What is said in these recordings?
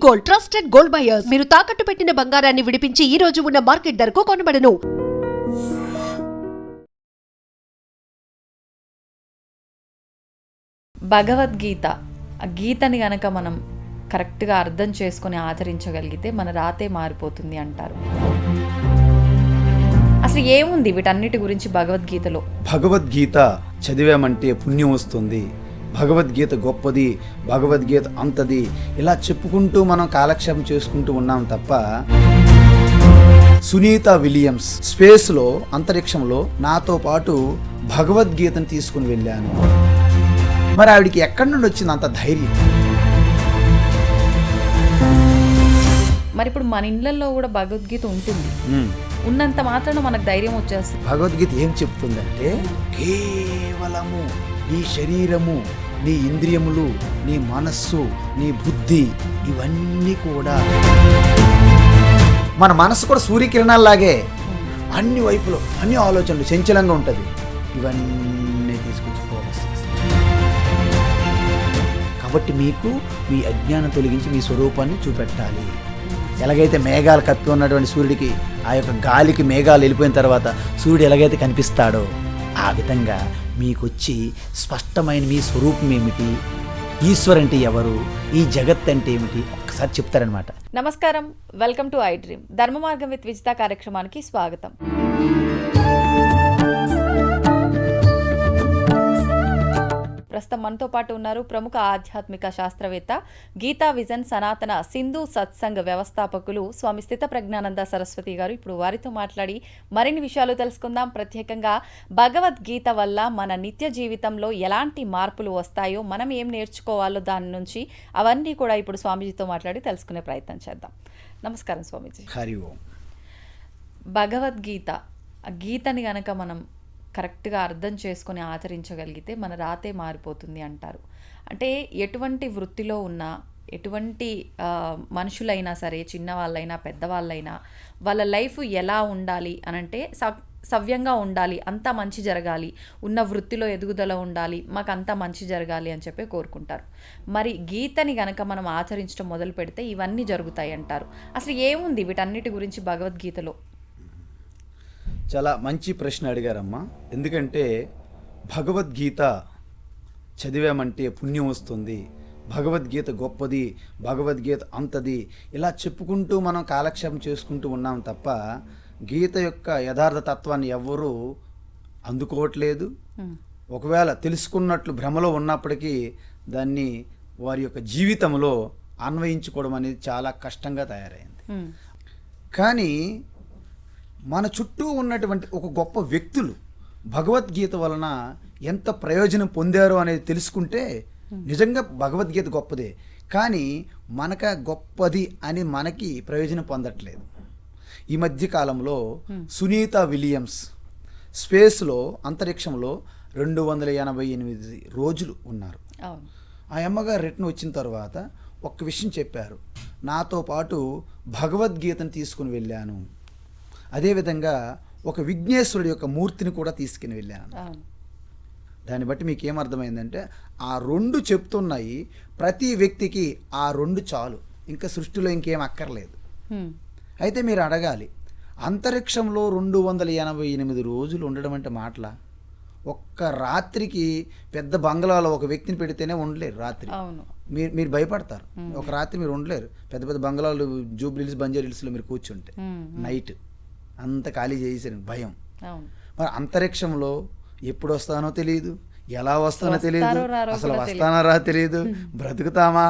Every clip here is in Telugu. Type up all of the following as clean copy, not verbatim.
Gold, trusted gold buyers. మీరు తాకట్టు పెట్టిన బంగారాన్ని విడిపించి ఈ రోజు ఉన్న మార్కెట్ ధరకు కొనబడను. భగవద్గీత, ఆ గీతని గనక మనం కరెక్ట్గా అర్థం చేసుకొని ఆచరించగలిగితే మన రాతే మారిపోతుంది అంటారు. అసలు ఏముంది వీటన్నిటి గురించి భగవద్గీతలో? భగవద్గీత చదివామంటే పుణ్యం వస్తుంది, భగవద్గీత గొప్పది, భగవద్గీత అంతది, ఇలా చెప్పుకుంటూ మనం కాలక్షేపం చేసుకుంటూ ఉన్నాం తప్ప సునీత విలియమ్స్ స్పేస్లో, అంతరిక్షంలో నాతో పాటు భగవద్గీతను తీసుకుని వెళ్ళాను. మరి ఆవిడికి ఎక్కడి నుండి వచ్చింది అంత ధైర్యం? మరి ఇప్పుడు మన ఇళ్ళల్లో కూడా భగవద్గీత ఉంటుంది, ఉన్నంత మాత్రాన మనకు ధైర్యం వచ్చేస్తుంది. భగవద్గీత ఏం చెప్తుందంటే కేవలము నీ శరీరము, నీ ఇంద్రియములు, నీ మనస్సు, నీ బుద్ధి, ఇవన్నీ కూడా, మన మనస్సు కూడా సూర్యకిరణాల్లాగే అన్ని వైపులో అన్ని ఆలోచనలు చంచలంగా ఉంటుంది. ఇవన్నీ తీసుకొచ్చి ఫోకస్ చేస్తుంది. కాబట్టి మీకు మీ అజ్ఞానం తొలగించి మీ స్వరూపాన్ని చూపెట్టాలి. ఎలాగైతే మేఘాలు కప్పి ఉన్నటువంటి సూర్యుడికి, ఆ యొక్క గాలికి మేఘాలు వెళ్ళిపోయిన తర్వాత సూర్యుడు ఎలాగైతే కనిపిస్తాడో, ఆ విధంగా మీకొచ్చి స్పష్టమైన మీ స్వరూపం ఏమిటి, ఈశ్వర్ అంటే ఎవరు, ఈ జగత్ అంటే ఏమిటి ఒక్కసారి చెప్తారనమాట. నమస్కారం, వెల్కమ్ టు ఐ డ్రీమ్. ధర్మ మార్గం విత్ విజిత కార్యక్రమానికి స్వాగతం. ప్రస్తుతం మనతో పాటు ఉన్నారు ప్రముఖ ఆధ్యాత్మిక శాస్త్రవేత్త, గీతా విజన్ సనాతన సింధు సత్సంగ్ వ్యవస్థాపకులు స్వామి స్థిత ప్రజ్ఞానంద సరస్వతి గారు. ఇప్పుడు వారితో మాట్లాడి మరిన్ని విషయాలు తెలుసుకుందాం. ప్రత్యేకంగా భగవద్గీత వల్ల మన నిత్య జీవితంలో ఎలాంటి మార్పులు వస్తాయో, మనం ఏం నేర్చుకోవాలో దాని నుంచి, అవన్నీ కూడా ఇప్పుడు స్వామీజీతో మాట్లాడి తెలుసుకునే ప్రయత్నం చేద్దాం. నమస్కారం స్వామీజీ. హరి ఓం. భగవద్గీత, ఆ గీతని గనక మనం కరెక్ట్గా అర్థం చేసుకొని ఆచరించగలిగితే మన రాతే మారిపోతుంది అంటారు. అంటే ఎటువంటి వృత్తిలో ఉన్నా, ఎటువంటి మనుషులైనా సరే, చిన్నవాళ్ళైనా పెద్దవాళ్ళైనా, వాళ్ళ లైఫ్ ఎలా ఉండాలి అనంటే సవ్యంగా ఉండాలి, అంతా మంచి జరగాలి, ఉన్న వృత్తిలో ఎదుగుదల ఉండాలి, మాకు అంతా మంచి జరగాలి అని చెప్పి కోరుకుంటారు. మరి గీతని గనక మనం ఆచరించడం మొదలు పెడితే ఇవన్నీ జరుగుతాయి అంటారు. అసలు ఏముంది వీటన్నిటి గురించి భగవద్గీతలో? చాలా మంచి ప్రశ్న అడిగారమ్మా. ఎందుకంటే భగవద్గీత చదివామంటే పుణ్యం వస్తుంది, భగవద్గీత గొప్పది, భగవద్గీత అంతది, ఇలా చెప్పుకుంటూ మనం కాలక్షేపం చేసుకుంటూ ఉన్నాం తప్ప గీత యొక్క యథార్థ తత్వాన్ని ఎవ్వరూ అందుకోవట్లేదు. ఒకవేళ తెలుసుకున్నట్లు భ్రమలో ఉన్నప్పటికీ దాన్ని వారి యొక్క జీవితంలో అన్వయించుకోవడం అనేది చాలా కష్టంగా తయారైంది. కానీ మన చుట్టూ ఉన్నటువంటి ఒక గొప్ప వ్యక్తులు భగవద్గీత వలన ఎంత ప్రయోజనం పొందారో అనేది తెలుసుకుంటే నిజంగా భగవద్గీత గొప్పదే, కానీ మనక గొప్పది అని మనకి ప్రయోజనం పొందట్లేదు. ఈ మధ్య కాలంలో సునీత విలియమ్స్ స్పేస్లో, అంతరిక్షంలో 288 రోజులు ఉన్నారు. ఆ అమ్మగారు రిటర్న్ వచ్చిన తర్వాత ఒక్క విషయం చెప్పారు, నాతో పాటు భగవద్గీతను తీసుకుని వెళ్ళాను, అదేవిధంగా ఒక విఘ్నేశ్వరుడి యొక్క మూర్తిని కూడా తీసుకుని వెళ్ళాను. దాన్ని బట్టి మీకు ఏమర్థమైందంటే ఆ రెండు చెప్తున్నాయి, ప్రతి వ్యక్తికి ఆ రెండు చాలు, ఇంకా సృష్టిలో ఇంకేం అక్కర్లేదు. అయితే మీరు అడగాలి, అంతరిక్షంలో 288 రోజులు ఉండడం అంటే మాటలా? ఒక్క రాత్రికి పెద్ద బంగ్లాలో ఒక వ్యక్తిని పెడితేనే ఉండలేరు రాత్రి. మీరు భయపడతారు, ఒక రాత్రి మీరు ఉండలేరు. పెద్ద పెద్ద బంగ్లాలు జూబ్లీహిల్స్, బంజారాహిల్స్లో మీరు కూర్చుంటే నైట్ అంత ఖాళీ చేసేసారు భయం. మరి అంతరిక్షంలో ఎప్పుడు వస్తానో తెలియదు, ఎలా వస్తానో తెలియదు, అసలు వస్తానో రా తెలియదు, బ్రతుకుతామా,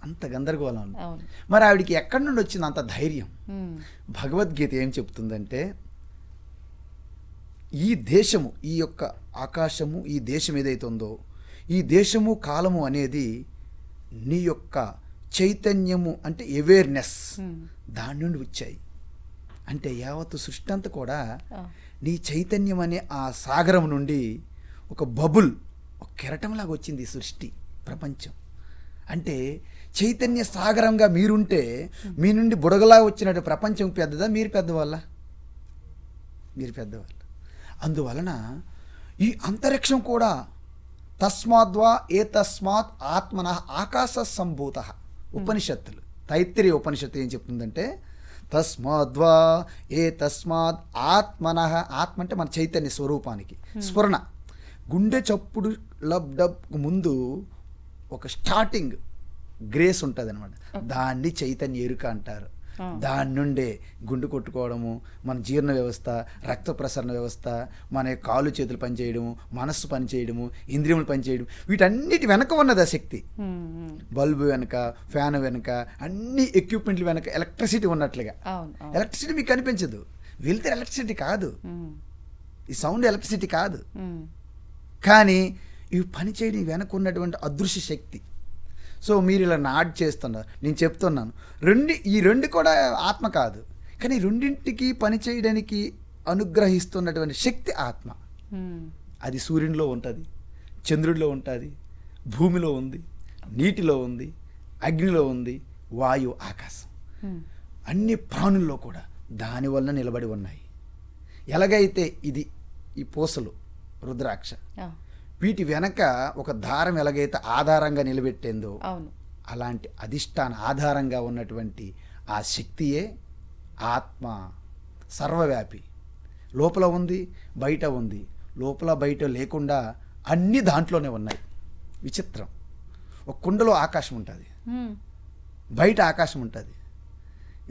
అంత గందరగోళం. మరి ఆవిడికి ఎక్కడి నుండి వచ్చింది అంత ధైర్యం? భగవద్గీత ఏం చెప్తుందంటే, ఈ దేశము, ఈ యొక్క ఆకాశము, ఈ దేశం ఏదైతే ఉందో, ఈ దేశము కాలము అనేది నీ యొక్క చైతన్యము అంటే అవేర్నెస్, దాని నుండి వచ్చాయి. అంటే యావత్తు సృష్టి అంతా కూడా నీ చైతన్యం అనే ఆ సాగరం నుండి ఒక బబుల్, ఒక కెరటంలాగా వచ్చింది సృష్టి, ప్రపంచం. అంటే చైతన్య సాగరంగా మీరుంటే మీ నుండి బుడగలా వచ్చినట్టు ప్రపంచం పెద్దదా, మీరు పెద్దవాళ్ళ? మీరు పెద్దవాళ్ళు. అందువలన ఈ అంతరిక్షం కూడా తస్మాద్వా ఏ తస్మాత్ ఆత్మన ఆకాశ సంభూత, ఉపనిషత్తులు. తైత్తిరీయ ఉపనిషత్తు ఏం చెప్తుందంటే తస్మాద్వా ఏ తస్మాత్ ఆత్మనః, ఆత్మ అంటే మన చైతన్య స్వరూపానికి స్ఫురణ. గుండె చప్పుడు లబ్ డబ్ ముందు ఒక స్టార్టింగ్ గ్రేస్ ఉంటుంది అనమాట, దాన్ని చైతన్య ఎరుక అంటారు. దాని నుండే గుండె కొట్టుకోవడము, మన జీర్ణ వ్యవస్థ, రక్త ప్రసరణ వ్యవస్థ, మన కాళ్ళు చేతులు పనిచేయడము, మనస్సు పనిచేయడము, ఇంద్రియములు పనిచేయడం, వీటన్నిటి వెనక ఉన్నది ఆ శక్తి. బల్బు వెనక, ఫ్యాన్ వెనక, అన్ని ఎక్విప్మెంట్లు వెనక ఎలక్ట్రిసిటీ ఉన్నట్లుగా. ఎలక్ట్రిసిటీ మీకు కనిపించదు, వెళ్తే ఎలక్ట్రిసిటీ కాదు, ఈ సౌండ్ ఎలక్ట్రిసిటీ కాదు, కానీ ఇవి పనిచేయడం వెనక ఉన్నటువంటి అదృశ్య శక్తి. సో మీరు ఇలా నాడ్ చేస్తున్నారు, నేను చెప్తున్నాను ఈ రెండు కూడా ఆత్మ కాదు, కానీ రెండింటికి పనిచేయడానికి అనుగ్రహిస్తున్నటువంటి శక్తి ఆత్మ. అది సూర్యునిలో ఉంటుంది, చంద్రుడిలో ఉంటుంది, భూమిలో ఉంది, నీటిలో ఉంది, అగ్నిలో ఉంది, వాయు, ఆకాశం, అన్ని ప్రాణుల్లో కూడా దానివల్ల నిలబడి ఉన్నాయి. ఎలాగైతే ఇది ఈ పూసలు రుద్రాక్ష, వీటి వెనక ఒక దారం ఎలాగైతే ఆధారంగా నిలబెట్టేందో, అలాంటి అధిష్టాన ఆధారంగా ఉన్నటువంటి ఆ శక్తియే ఆత్మ. సర్వవ్యాపి, లోపల ఉంది, బయట ఉంది, లోపల బయట లేకుండా అన్నీ దాంట్లోనే ఉన్నాయి. విచిత్రం. ఒక కుండలో ఆకాశం ఉంటుంది, బయట ఆకాశం ఉంటుంది.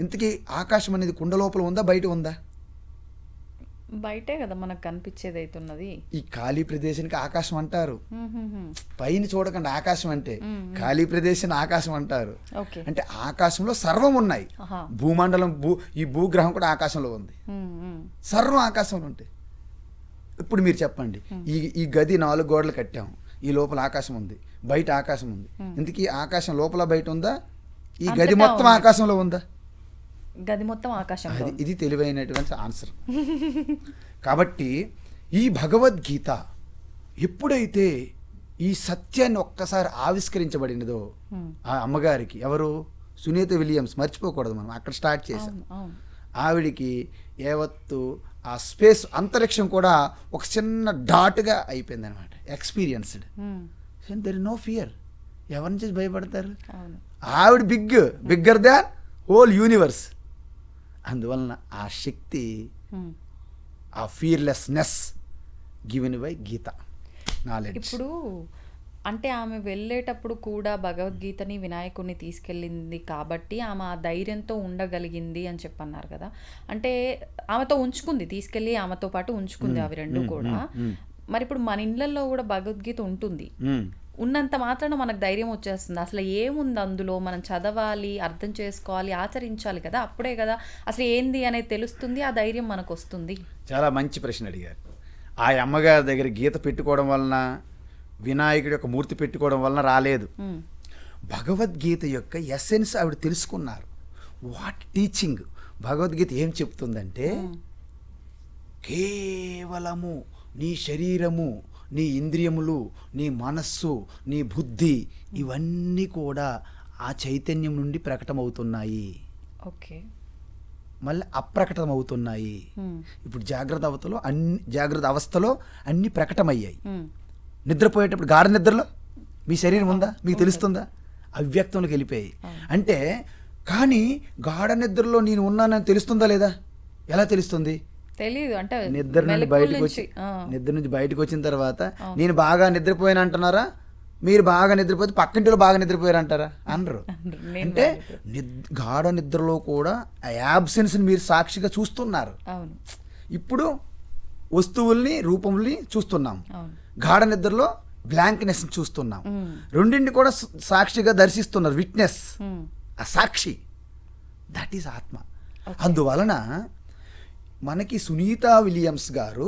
ఇంతకీ ఆకాశం అనేది కుండ లోపల ఉందా, బయట ఉందా? బయటే కదా మనకు కనిపించేది అవుతున్నది. ఈ ఖాళీ ప్రదేశానికి ఆకాశం అంటారు. పైన చూడకండి ఆకాశం అంటే, ఖాళీ ప్రదేశాన్ని ఆకాశం అంటారు. అంటే ఆకాశంలో సర్వం ఉన్నాయి. భూమండలం, ఈ భూగ్రహం కూడా ఆకాశంలో ఉంది, సర్వం ఆకాశంలో ఉంటాయి. ఇప్పుడు మీరు చెప్పండి, ఈ గది 4 గోడలు కట్టాము, ఈ లోపల ఆకాశం ఉంది, బయట ఆకాశం ఉంది. ఇందుకీ ఆకాశం లోపల బయట ఉందా, ఈ గది మొత్తం ఆకాశంలో ఉందా? గది మొత్తం ఆకాశం. ఇది తెలివైనటువంటి ఆన్సర్. కాబట్టి ఈ భగవద్గీత ఎప్పుడైతే ఈ సత్యాన్ని ఒక్కసారి ఆవిష్కరించబడినదో, ఆ అమ్మగారికి, ఎవరు, సునీత విలియమ్స్, మర్చిపోకూడదు మనం, అక్కడ స్టార్ట్ చేసాం. ఆవిడికి యావత్తు ఆ స్పేస్, అంతరిక్షం కూడా ఒక చిన్న డాట్గా అయిపోయింది అనమాట. Experienced, there is no fear. ఎవరి నుంచి భయపడతారు? ఆవిడ బిగ్గర్ దాన్ హోల్ యూనివర్స్. అందువలన ఆ శక్తి, ఆ fearlessness given by Gita knowledge. ఇప్పుడు అంటే ఆమె వెళ్ళేటప్పుడు కూడా భగవద్గీతని, వినాయకుడిని తీసుకెళ్ళింది కాబట్టి ఆమె ఆ ధైర్యంతో ఉండగలిగింది అని చెప్పన్నారు కదా. అంటే ఆమెతో ఉంచుకుంది, తీసుకెళ్ళి ఆమెతో పాటు ఉంచుకుంది అవి రెండు కూడా. మరి ఇప్పుడు మన ఇళ్ళల్లో కూడా భగవద్గీత ఉంటుంది, ఉన్నంత మాత్రాన మనకు ధైర్యం వచ్చేస్తుంది. అసలు ఏముంది అందులో, మనం చదవాలి, అర్థం చేసుకోవాలి, ఆచరించాలి కదా, అప్పుడే కదా అసలు ఏంది అనేది తెలుస్తుంది, ఆ ధైర్యం మనకు వస్తుంది. చాలా మంచి ప్రశ్న అడిగారు. ఆ అమ్మగారి దగ్గర గీత పెట్టుకోవడం వలన, వినాయకుడి యొక్క మూర్తి పెట్టుకోవడం వలన రాలేదు. భగవద్గీత యొక్క ఎసెన్స్ ఆవిడ తెలుసుకున్నారు. వాట్ టీచింగ్, భగవద్గీత ఏం చెప్తుందంటే, కేవలము నీ శరీరము, నీ ఇంద్రియములు, నీ మనస్సు, నీ బుద్ధి, ఇవన్నీ కూడా ఆ చైతన్యం నుండి ప్రకటమవుతున్నాయి. మళ్ళీ అప్రకటమవుతున్నాయి. ఇప్పుడు జాగ్రత్త అవస్థలో అన్ని ప్రకటమయ్యాయి. నిద్రపోయేటప్పుడు గాఢ నిద్రలో మీ శరీరం ఉందా, మీకు తెలుస్తుందా? అవ్యక్తంలోకి వెళ్ళిపోయాయి. అంటే కానీ గాఢ నిద్రలో నేను ఉన్నానని తెలుస్తుందా లేదా? ఎలా తెలుస్తుంది? తెలియదు. అంటే నిద్ర నుంచి బయటకు వచ్చిన తర్వాత నేను బాగా నిద్రపోయాను అంటున్నారా? మీరు బాగా నిద్రపోతే పక్కింటిలో బాగా నిద్రపోయారు అంటారా? అనరు. అంటే గాఢ నిద్రలో కూడా ఆ యాబ్సెన్స్ని మీరు సాక్షిగా చూస్తున్నారు. ఇప్పుడు వస్తువుల్ని, రూపంని చూస్తున్నాం. గాఢ నిద్రలో బ్లాంక్నెస్ చూస్తున్నాం. రెండింటిని కూడా సాక్షిగా దర్శిస్తున్నారు. విట్నెస్, ఆ సాక్షి, దట్ ఈస్ ఆత్మ. అందువలన మనకి సునీతా విలియమ్స్ గారు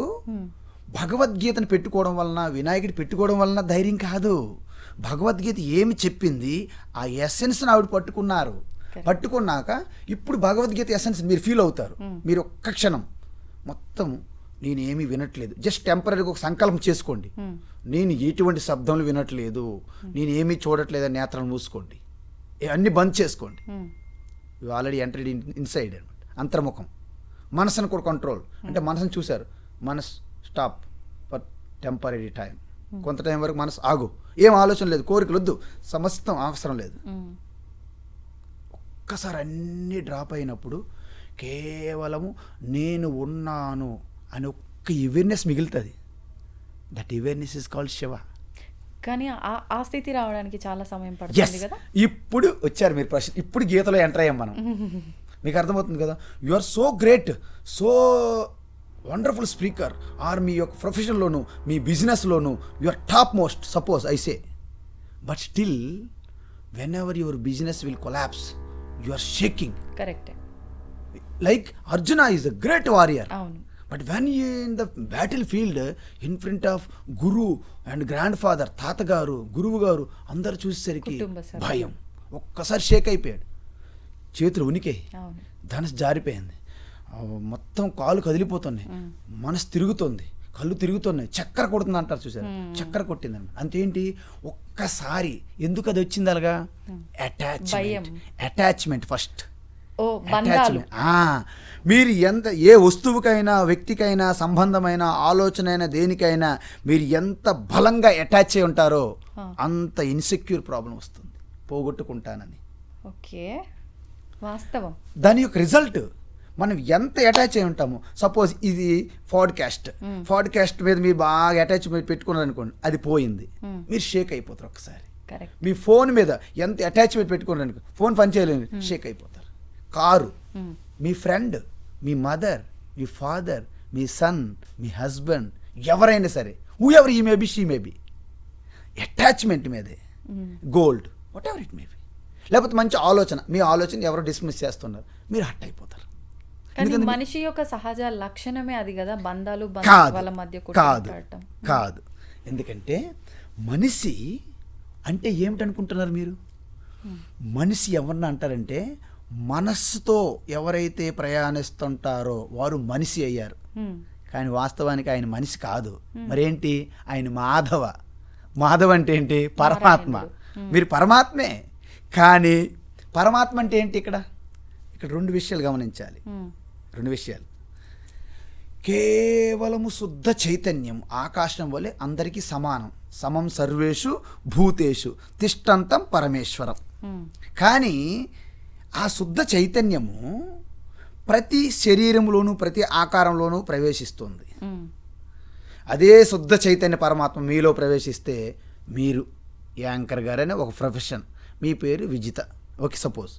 భగవద్గీతను పెట్టుకోవడం వలన, వినాయకుడి పెట్టుకోవడం వలన ధైర్యం కాదు. భగవద్గీత ఏమి చెప్పింది, ఆ ఎసెన్స్ని ఆవిడ పట్టుకున్నారు. పట్టుకున్నాక ఇప్పుడు భగవద్గీత ఎసెన్స్ మీరు ఫీల్ అవుతారు. మీరు ఒక్క క్షణం మొత్తం నేనేమీ వినట్లేదు, జస్ట్ టెంపరీగా ఒక సంకల్పం చేసుకోండి, నేను ఎటువంటి శబ్దంలో వినట్లేదు, నేనేమీ చూడట్లేదని నేత్రాలు మూసుకోండి, అన్నీ బంద్ చేసుకోండి. యు ఆల్రెడీ ఎంటర్డ్ ఇన్సైడ్ అనమాట. అంతర్ముఖం. మనసును కూడా కంట్రోల్, అంటే మనసును చూశారు, మనసు స్టాప్ ఫర్ టెంపరీ టైం, కొంత టైం వరకు మనసు ఆగు, ఏం ఆలోచన లేదు, కోరికలు వద్దు, సమస్తం అవసరం లేదు. ఒక్కసారి అన్నీ డ్రాప్ అయినప్పుడు కేవలము నేను ఉన్నాను అని ఒక్క అవేర్నెస్ మిగులుతుంది. That awareness is called Shiva. కానీ ఆ స్థితి రావడానికి చాలా సమయం ఎస్, పడుతుంది కదా. ఇప్పుడు వచ్చారు మీరు ప్రశ్న. ఇప్పుడు గీతలో ఎంటర్ అయ్యాం మనం. మీకు అర్థమవుతుంది కదా. You are so great, so wonderful speaker, are మీ యొక్క ప్రొఫెషన్లోను మీ బిజినెస్లోను you are top most, suppose I say. But still whenever your business will collapse you are shaking. కరెక్టే. Like Arjuna is a great warrior. అవును. But when you in the battlefield in front of guru and grandfather, తాతగారు, గురువు గారు అందరు చూసేసరికి కుటుంబ సభ్యులు. భయం. ఒక్కసారి షేక్ అయిపోయాడు, చేతులు ఉనికి, అవును. ధనసు జారిపోయింది, మొత్తం కాలు కదిలిపోతున్నాయి, మనసు తిరుగుతుంది, కళ్ళు తిరుగుతున్నాయి, చక్కెర కొడుతుంది అంటారు చూసారు, చక్కెర కొట్టిందండి. అంతేంటి ఒక్కసారి ఎందుకు అది వచ్చింది అలాగా? Attachment first. ఓ బంధాలు. మీరు ఎంత ఏ వస్తువుకైనా వ్యక్తికైనా సంబంధమైన ఆలోచన దేనికైనా మీరు ఎంత బలంగా అటాచ్ అయి ఉంటారో అంత ఇన్సెక్యూర్ ప్రాబ్లం వస్తుంది, పోగొట్టుకుంటానని. ఓకే, వాస్తవం. దాని యొక్క రిజల్ట్ మనం ఎంత అటాచ్ అయి ఉంటామో. సపోజ్ ఇది పాడ్కాస్ట్ మీద మీరు బాగా అటాచ్మెంట్ పెట్టుకున్నారు అనుకోండి, అది పోయింది, మీరు షేక్ అయిపోతారు ఒక్కసారి. కరెక్ట్. మీ ఫోన్ మీద ఎంత అటాచ్మెంట్ పెట్టుకున్నారు అనుకో, ఫోన్ పనిచేయలేదు, షేక్ అయిపోతారు. కారు, మీ ఫ్రెండ్, మీ మదర్, మీ ఫాదర్, మీ సన్, మీ హస్బెండ్, ఎవరైనా సరే, హూ ఎవర్ ఈ మేబీ, షీ మేబీ, అటాచ్మెంట్ మీదే. Gold, what ever it maybe. లేకపోతే మంచి ఆలోచన, మీ ఆలోచన ఎవరో డిస్మిస్ చేస్తున్నారు, మీరు హట్ అయిపోతారు. కానీ మనిషి యొక్క సహజ లక్షణమే అది కదా, బంధాలు వాళ్ళ మధ్య కాదు. ఎందుకంటే మనిషి అంటే ఏమిటనుకుంటున్నారు మీరు? మనిషి ఎవరన్నా అంటారంటే మనస్సుతో ఎవరైతే ప్రయాణిస్తుంటారో వారు మనిషి అయ్యారు. కానీ వాస్తవానికి ఆయన మనిషి కాదు, మరేంటి? ఆయన మాధవ అంటే ఏంటి? పరమాత్మ. మీరు పరమాత్మే. కానీ పరమాత్మ అంటే ఏంటి? ఇక్కడ రెండు విషయాలు గమనించాలి. రెండు విషయాలు. కేవలము శుద్ధ చైతన్యం, ఆకాశం వలె అందరికీ సమానం, సమం సర్వేషు భూతేషు తిష్టంతం పరమేశ్వరం. కానీ ఆ శుద్ధ చైతన్యము ప్రతి శరీరంలోనూ ప్రతి ఆకారంలోనూ ప్రవేశిస్తుంది. అదే శుద్ధ చైతన్య పరమాత్మ మీలో ప్రవేశిస్తే, మీరు యాంకర్ గారనే ఒక ప్రొఫెషన్, మీ పేరు విజిత, ఓకే సపోజ్.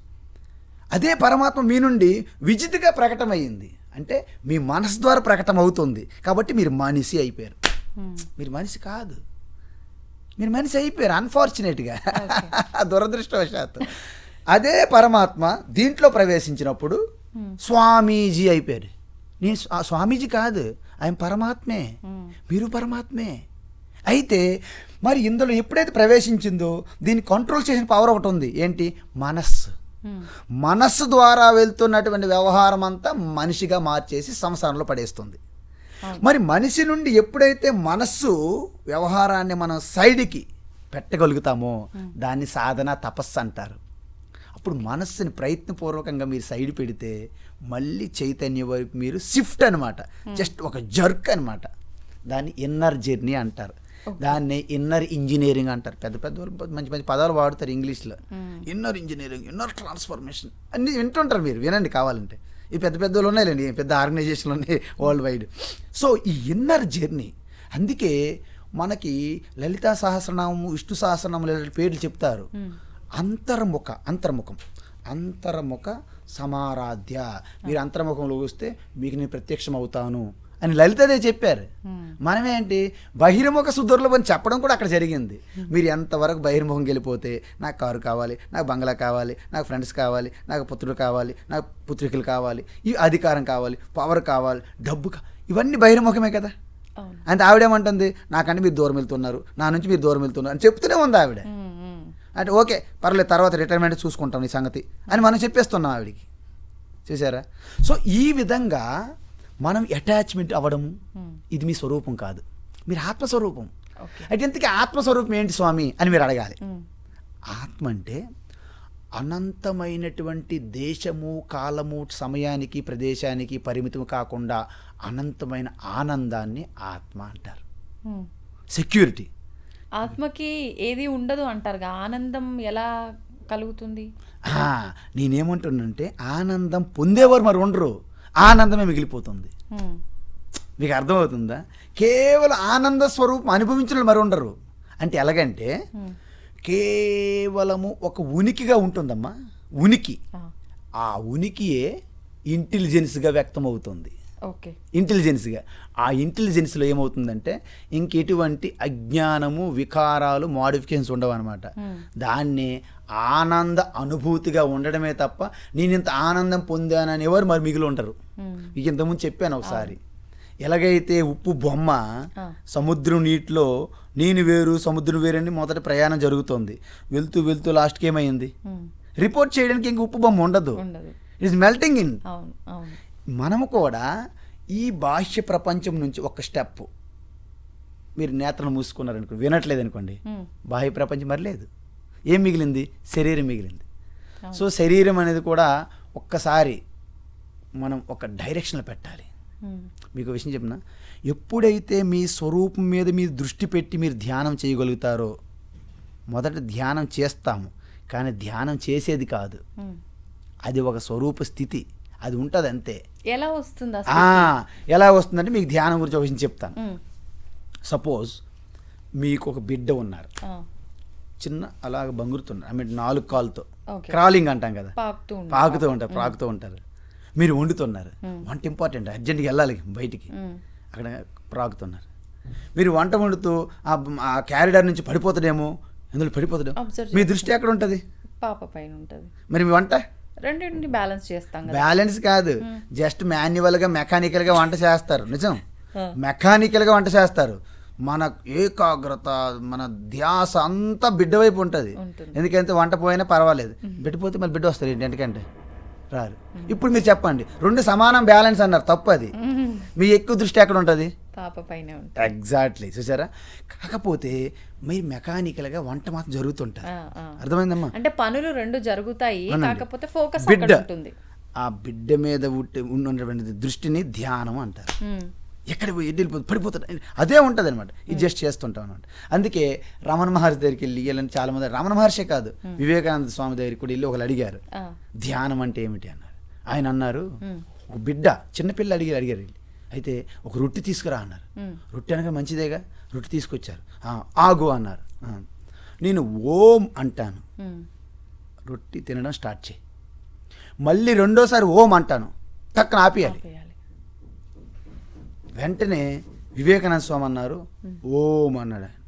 అదే పరమాత్మ మీ నుండి విజితగా ప్రకటమయ్యింది అంటే మీ మనసు ద్వారా ప్రకటన అవుతుంది. కాబట్టి మీరు మనిషి అయిపోయారు. మీరు మనిషి కాదు, మీరు మనిషి అయిపోయారు అన్ఫార్చునేట్గా, దురదృష్టవశాత్తు. అదే పరమాత్మ దీంట్లో ప్రవేశించినప్పుడు స్వామీజీ అయిపోయారు. నేను స్వామీజీ కాదు, ఆయన పరమాత్మే, మీరు పరమాత్మే. అయితే మరి ఇందులో ఎప్పుడైతే ప్రవేశించిందో దీన్ని కంట్రోల్ చేసిన పవర్ ఒకటి ఉంది. ఏంటి? మనస్సు ద్వారా వెళ్తున్నటువంటి వ్యవహారం అంతా మనిషిగా మార్చేసి సంసారంలో పడేస్తుంది. మరి మనిషి నుండి ఎప్పుడైతే మనస్సు వ్యవహారాన్ని మనం సైడ్కి పెట్టగలుగుతామో దాన్ని సాధన, తపస్సు అంటారు. అప్పుడు మనస్సుని ప్రయత్నపూర్వకంగా మీరు సైడ్ పెడితే మళ్ళీ చైతన్య వైపు మీరు షిఫ్ట్ అనమాట, జస్ట్ ఒక జర్క్ అనమాట. దాన్ని ఇన్నర్ జర్నీ అంటారు, దాన్ని ఇన్నర్ ఇంజనీరింగ్ అంటారు. పెద్ద పెద్ద మంచి మంచి పదాలు వాడతారు ఇంగ్లీష్లో. ఇన్నర్ ఇంజనీరింగ్, ఇన్నర్ ట్రాన్స్ఫర్మేషన్ అన్నీ వింటుంటారు, మీరు వినండి కావాలంటే. ఈ పెద్ద పెద్దలు ఉన్నాయిలేండి, పెద్ద ఆర్గనైజేషన్లు ఉన్నాయి వరల్డ్ వైడ్. సో ఈ ఇన్నర్ జర్నీ, అందుకే మనకి లలితా సహస్రనామము, విష్ణు సహస్రనామం ఇలాంటి పేర్లు చెప్తారు. అంతర్ముఖ సమారాధ్య. మీరు అంతర్ముఖంలో వస్తే మీకు నేను ప్రత్యక్షం అవుతాను అని లలితదే చెప్పారు. మనమేంటి బహిర్ముఖ సుదుర్లభం చెప్పడం కూడా అక్కడ జరిగింది. మీరు ఎంతవరకు బహిర్ముఖం వెళ్ళిపోతే నాకు కారు కావాలి, నాకు బంగ్లా కావాలి, నాకు ఫ్రెండ్స్ కావాలి, నాకు పుత్రుడు కావాలి, నాకు పుత్రికలు కావాలి, ఈ అధికారం కావాలి, పవర్ కావాలి, డబ్బు ఇవన్నీ బహిర్ముఖమే కదా. అంటే ఆవిడేమంటుంది? నాకంటే మీరు దూరం వెళ్తున్నారు, నా నుంచి మీరు దూరం వెళ్తున్నారు అని చెప్తూనే ఉంది ఆవిడ. అంటే ఓకే పర్లేదు, తర్వాత రిటైర్మెంట్ చూసుకుంటాం ఈ సంగతి అని మనం చెప్పేస్తున్నాం ఆవిడికి. చూసారా? సో ఈ విధంగా మనం అటాచ్మెంట్ అవ్వడము, ఇది మీ స్వరూపం కాదు, మీరు ఆత్మస్వరూపం. అయితే ఇంతకీ ఆత్మస్వరూపం ఏంటి స్వామి అని మీరు అడగాలి. ఆత్మ అంటే అనంతమైనటువంటి దేశము, కాలము, సమయానికి, ప్రదేశానికి పరిమితం కాకుండా అనంతమైన ఆనందాన్ని ఆత్మ అంటారు. సెక్యూరిటీ. ఆత్మకి ఏది ఉండదు అంటారుగా, ఆనందం ఎలా కలుగుతుంది? నేనేమంటున్నానంటే ఆనందం పొందేవారు మరి ఉండరు, ఆనందమే మిగిలిపోతుంది. మీకు అర్థమవుతుందా? కేవలం ఆనంద స్వరూపం అనుభవించిన వాళ్ళు మరి ఉండరు. అంటే ఎలాగంటే కేవలము ఒక ఉనికిగా ఉంటుందమ్మా, ఉనికి. ఆ ఉనికియే ఇంటెలిజెన్స్గా వ్యక్తం అవుతుంది. ఓకే, ఇంటెలిజెన్స్గా. ఆ ఇంటెలిజెన్స్లో ఏమవుతుందంటే ఇంకెటువంటి అజ్ఞానము, వికారాలు, మోడిఫికేషన్స్ ఉండవు అనమాట. దాన్ని ఆనంద అనుభూతిగా ఉండడమే తప్ప నేను ఇంత ఆనందం పొందానని ఎవరు మరి మిగిలి ఉంటారు. మీకు ఇంతకుముందు చెప్పాను ఒకసారి, ఎలాగైతే ఉప్పు బొమ్మ సముద్రం నీటిలో నేను వేరు సముద్రం వేరని మొదట ప్రయాణం జరుగుతుంది. వెళ్తూ వెళ్తూ లాస్ట్కి ఏమైంది? రిపోర్ట్ చేయడానికి ఇంక ఉప్పు బొమ్మ ఉండదు. It is melting in. మనము కూడా ఈ బాహ్య ప్రపంచం నుంచి ఒక స్టెప్, మీరు నేత్రలు మూసుకున్నారనుకోండి, వినట్లేదు అనుకోండి, బాహ్య ప్రపంచం మరి లేదు. ఏం మిగిలింది? శరీరం మిగిలింది. సో శరీరం అనేది కూడా ఒక్కసారి మనం ఒక డైరెక్షన్లో పెట్టాలి. మీకు విషయం చెప్పిన, ఎప్పుడైతే మీ స్వరూపం మీద మీరు దృష్టి పెట్టి మీరు ధ్యానం చేయగలుగుతారో, మొదట ధ్యానం చేస్తాము కానీ ధ్యానం చేసేది కాదు, అది ఒక స్వరూప స్థితి, అది ఉంటుంది అంతే. ఎలా వస్తుంది? ఎలా వస్తుందంటే మీకు ధ్యానం గురించి ఒక విషయం చెప్తాను. సపోజ్ మీకు ఒక బిడ్డ ఉన్నారు, చిన్న అలాగ బంగురుతున్నారు, ఐ మీన్ 4 కాళ్ళతో క్రాలింగ్ అంటాం కదా, పాకుతూ ఉంటారు. మీరు వండుతున్నారు, వంట ఇంపార్టెంట్, అర్జెంట్గా వెళ్ళాలి బయటికి, అక్కడ ప్రాగుతున్నారు. మీరు వంట వండుతూ ఆ క్యారిడార్ నుంచి పడిపోతాడేమో, ఎందులో పడిపోతాడేమో, మీ దృష్టి ఎక్కడ ఉంటుంది? పాప పైన ఉంటుంది. మరి మీ వంట రెండింటిని బ్యాలెన్స్ చేస్తాం. బ్యాలెన్స్ కాదు, జస్ట్ మాన్యువల్గా మెకానికల్గా వంట చేస్తారు. నిజం, మెకానికల్గా వంట చేస్తారు. మన ఏకాగ్రత, మన ధ్యాస అంతా బిడ్డ వైపు ఉంటుంది. ఎందుకంటే వంట పోయినా పర్వాలేదు, బిడ్డపోతే మళ్ళీ బిడ్డ వస్తారు ఏంటి, ఎందుకంటే రారు. ఇప్పుడు మీరు చెప్పండి, 2 సమానం బ్యాలెన్స్ అన్నారు, తప్పు అది. మీ ఎక్కువ దృష్టి ఎక్కడ ఉంటుంది? పాప పైన. ఎగ్జాక్ట్లీ, చూసారా? కాకపోతే మీరు మెకానికల్గా వంట మాత్రం జరుగుతుంటారు. అర్థమైందమ్మా? అంటే పనులు 2 జరుగుతాయి, కాకపోతే ఫోకస్ బిడ్డ, ఉంటుంది. ఆ బిడ్డ మీద ఉన్నటువంటి దృష్టిని ధ్యానం అంటారు. ఎక్కడ వెళ్ళిపోతుంది, పడిపోతుంది, అదే ఉంటుంది అనమాట. ఇది జస్ట్ చేస్తుంటాం అనమాట. అందుకే రమణ మహర్షి దగ్గరికి వెళ్ళి వెళ్ళని చాలామంది, రమణ మహర్షే కాదు, వివేకానంద స్వామి దగ్గరికి కూడా వెళ్ళి ఒకరు అడిగారు ధ్యానం అంటే ఏమిటి అన్నారు. ఆయన అన్నారు, ఒక బిడ్డ చిన్నపిల్ల అడిగారు వెళ్ళి, అయితే ఒక రొట్టె తీసుకురా అన్నారు. రొట్టె అనగా మంచిదేగా, రొట్టె తీసుకొచ్చారు. ఆగు అన్నారు. నేను ఓం అంటాను, రొట్టె తినడం స్టార్ట్ చేయి. మళ్ళీ రెండోసారి ఓం అంటాను, టక్కన ఆపేయాలి. వెంటనే వివేకానంద స్వామి అన్నారు, ఓం అన్నాడు ఆయన.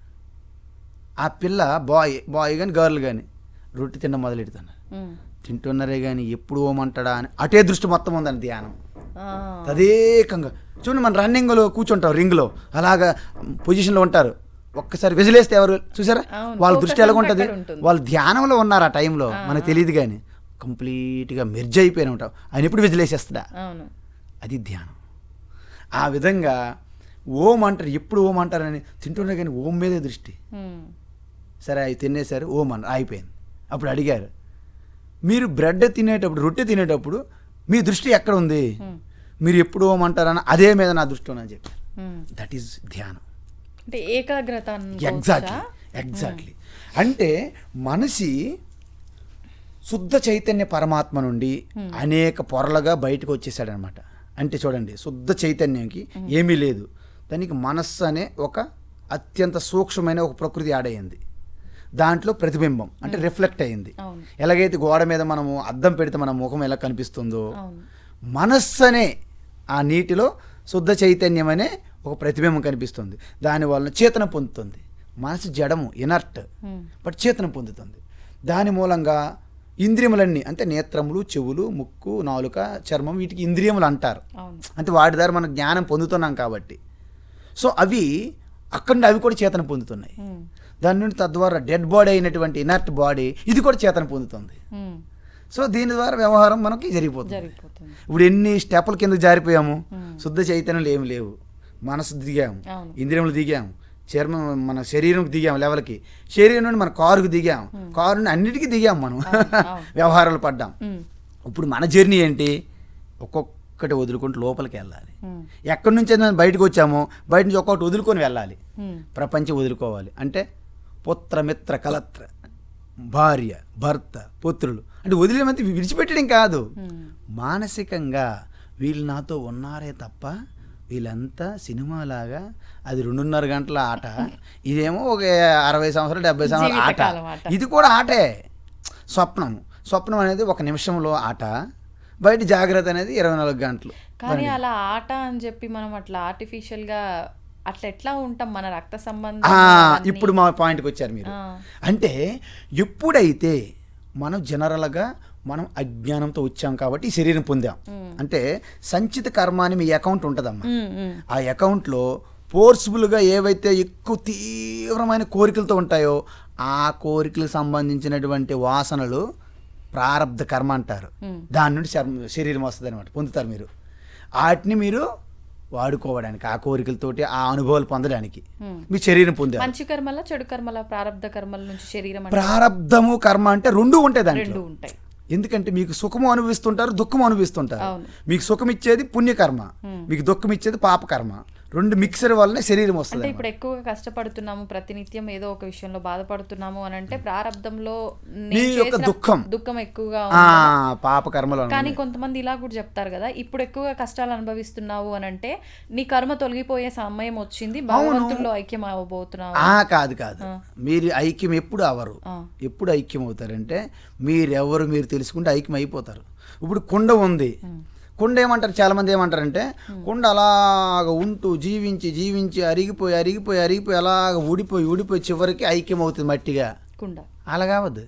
ఆ పిల్ల బాయ్ కానీ గర్ల్ కానీ రొట్టె తినడం మొదలెడుతున్నారు. తింటున్నారే కానీ ఎప్పుడు ఓం అంటాడా అని అటే దృష్టి మొత్తం ఉందని ధ్యానం. తదేకంగా చూడండి, మన రన్నింగ్లో కూర్చుంటాం, రింగ్లో అలాగా పొజిషన్లో ఉంటారు. ఒక్కసారి విజిలేస్తే ఎవరు చూసారా, వాళ్ళ దృష్టి ఎలా ఉంటుంది? వాళ్ళు ధ్యానంలో ఉన్నారు ఆ టైంలో, మనకు తెలియదు కానీ కంప్లీట్గా మెర్జ్ అయిపోయిన ఉంటాం. ఆయన ఎప్పుడు విజిలేసేస్తాడా? అది ధ్యానం. ఆ విధంగా ఓం అంటారు, ఎప్పుడు ఓం అంటారని తింటున్నా కానీ ఓం మీదే దృష్టి. సరే అవి తినేసారు, ఓం అన్నారు, అయిపోయింది. అప్పుడు అడిగారు, మీరు బ్రెడ్ తినేటప్పుడు, రొట్టె తినేటప్పుడు మీ దృష్టి ఎక్కడ ఉంది? మీరు ఎప్పుడు ఓం అంటారని అదే మీద నా దృష్టి ఉందని చెప్పారు. దట్ ఈస్ ధ్యానం. అంటే ఏకాగ్రత. ఎగ్జాక్ట్లీ. అంటే మనిషి శుద్ధ చైతన్య పరమాత్మ నుండి అనేక పొరలుగా బయటకు వచ్చేసాడనమాట. అంటే చూడండి, శుద్ధ చైతన్యంకి ఏమీ లేదు, దానికి మనస్సు అనే ఒక అత్యంత సూక్ష్మమైన ఒక ప్రకృతి ఆడయింది. దాంట్లో ప్రతిబింబం అంటే రిఫ్లెక్ట్ అయింది. ఎలాగైతే గోడ మీద మనము అద్దం పెడితే మన ముఖం ఎలా కనిపిస్తుందో, మనస్సు అనే ఆ నీటిలో శుద్ధ చైతన్యం అనే ఒక ప్రతిబింబం కనిపిస్తుంది. దానివల్ల చేతన పొందుతుంది. మనసు జడము, ఇనర్ట్, బట్ చేతన పొందుతుంది. దాని మూలంగా ఇంద్రియములన్నీ, అంటే నేత్రములు, చెవులు, ముక్కు, నాలుక, చర్మం, వీటికి ఇంద్రియములు అంటారు. అంటే వాటి ద్వారా మనం జ్ఞానం పొందుతున్నాం కాబట్టి. సో అవి అక్కడ నుండి అవి కూడా చేతన పొందుతున్నాయి. దాని నుండి తద్వారా డెడ్ బాడీ అయినటువంటి ఇనర్ట్ బాడీ ఇది కూడా చేతన పొందుతుంది. సో దీని ద్వారా వ్యవహారం మనకి జరిగిపోతుంది. ఇప్పుడు ఎన్ని స్టెప్పుల కింద జారిపోయాము, శుద్ధ చైతన్యాలు ఏమి లేవు. మనసు దిగాము, ఇంద్రియములు దిగాము, చర్మం మన శరీరంకి దిగాము లెవెల్కి, శరీరం నుండి మన కారుకు దిగాము, కారు నుండి అన్నిటికీ దిగాము మనం, వ్యవహారాలు పడ్డాం. ఇప్పుడు మన జర్నీ ఏంటి? ఒక్కొక్కటి వదులుకుంటూ లోపలికి వెళ్ళాలి. ఎక్కడి నుంచి బయటకు వచ్చామో బయట నుంచి ఒక్కొక్కటి వదులుకొని వెళ్ళాలి. ప్రపంచం వదులుకోవాలి. అంటే పుత్ర మిత్ర కలత్ర భార్య, భర్త, పుత్రులు అంటే వదిలేమంటే విడిచిపెట్టడం కాదు, మానసికంగా వీళ్ళు నాతో ఉన్నారే తప్ప వీళ్ళంతా సినిమాలాగా అది 2.5 గంటల ఆట, ఇదేమో ఒక 60 సంవత్సరాలు 70 సంవత్సరాల ఆట. జీవితకాలం ఆట. ఇది కూడా ఆటే. స్వప్నం అనేది 1 నిమిషంలో ఆట, బయట జాగ్రత్త అనేది 24 గంటలు. కానీ అలా ఆట అని చెప్పి మనం అట్లా ఆర్టిఫిషియల్గా అట్లా ఎట్లా ఉంటాం? మన రక్త సంబంధం ఇప్పుడు మా పాయింట్కి వచ్చారు మీరు. అంటే ఎప్పుడైతే మనం జనరల్గా మనం అజ్ఞానంతో వచ్చాం కాబట్టి ఈ శరీరం పొందాం. అంటే సంచిత కర్మ అని మీ అకౌంట్ ఉంటుందమ్మా. ఆ అకౌంట్లో ఫోర్స్ఫుల్గా ఏవైతే ఎక్కువ తీవ్రమైన కోరికలతో ఉంటాయో ఆ కోరికలకు సంబంధించినటువంటి వాసనలు ప్రారబ్ధ కర్మ అంటారు. దాని నుండి శరీరం వస్తుంది అనమాట, పొందుతారు మీరు. వాటిని మీరు వాడుకోవడానికి, ఆ కోరికలతోటి ఆ అనుభవాలు పొందడానికి మీ శరీరం పొందారు. మంచి కర్మల చెడు కర్మల ప్రారబ్ధ కర్మల నుంచి శరీరం ప్రారబ్ధము కర్మ అంటే 2 ఉంటాయి దాంట్లో. 2 ఉంటాయి. ఎందుకంటే మీకు సుఖము అనుభవిస్తుంటారు, దుఃఖము అనుభవిస్తుంటారు. మీకు సుఖం ఇచ్చేది పుణ్యకర్మ, మీకు దుఃఖం ఇచ్చేది పాపకర్మ. 2 మిక్సర్ వల్లనే శరీరం వస్తుంది. అంటే ఇప్పుడు ఎక్కువగా కష్టపడుతున్నాము, ప్రతినిత్యం ఏదో ఒక విషయంలో బాధపడుతున్నాము అని అంటే ప్రారబ్ధంలో దుఃఖం ఎక్కువగా పాపకర్మలో. కానీ కొంతమంది ఇలా కూడా చెప్తారు కదా, ఇప్పుడు ఎక్కువగా కష్టాలు అనుభవిస్తున్నావు అని అంటే నీ కర్మ తొలగిపోయే సమయం వచ్చింది, భగవంతుడిలో ఐక్యం అవ్వబోతున్నావు. కాదు మీరు ఐక్యం ఎప్పుడు అవ్వరు. ఎప్పుడు ఐక్యం అవుతారంటే మీరు తెలుసుకుంటే ఐక్యం అయిపోతారు. ఇప్పుడు కుండ ఉంది, కుండ ఏమంటారు, చాలామంది ఏమంటారంటే కుండ అలాగ ఉంటూ జీవించి అరిగిపోయి అలాగ ఊడిపోయి చివరికి ఐక్యం అవుతుంది మట్టిగా. కుండ అలా కావద్దు.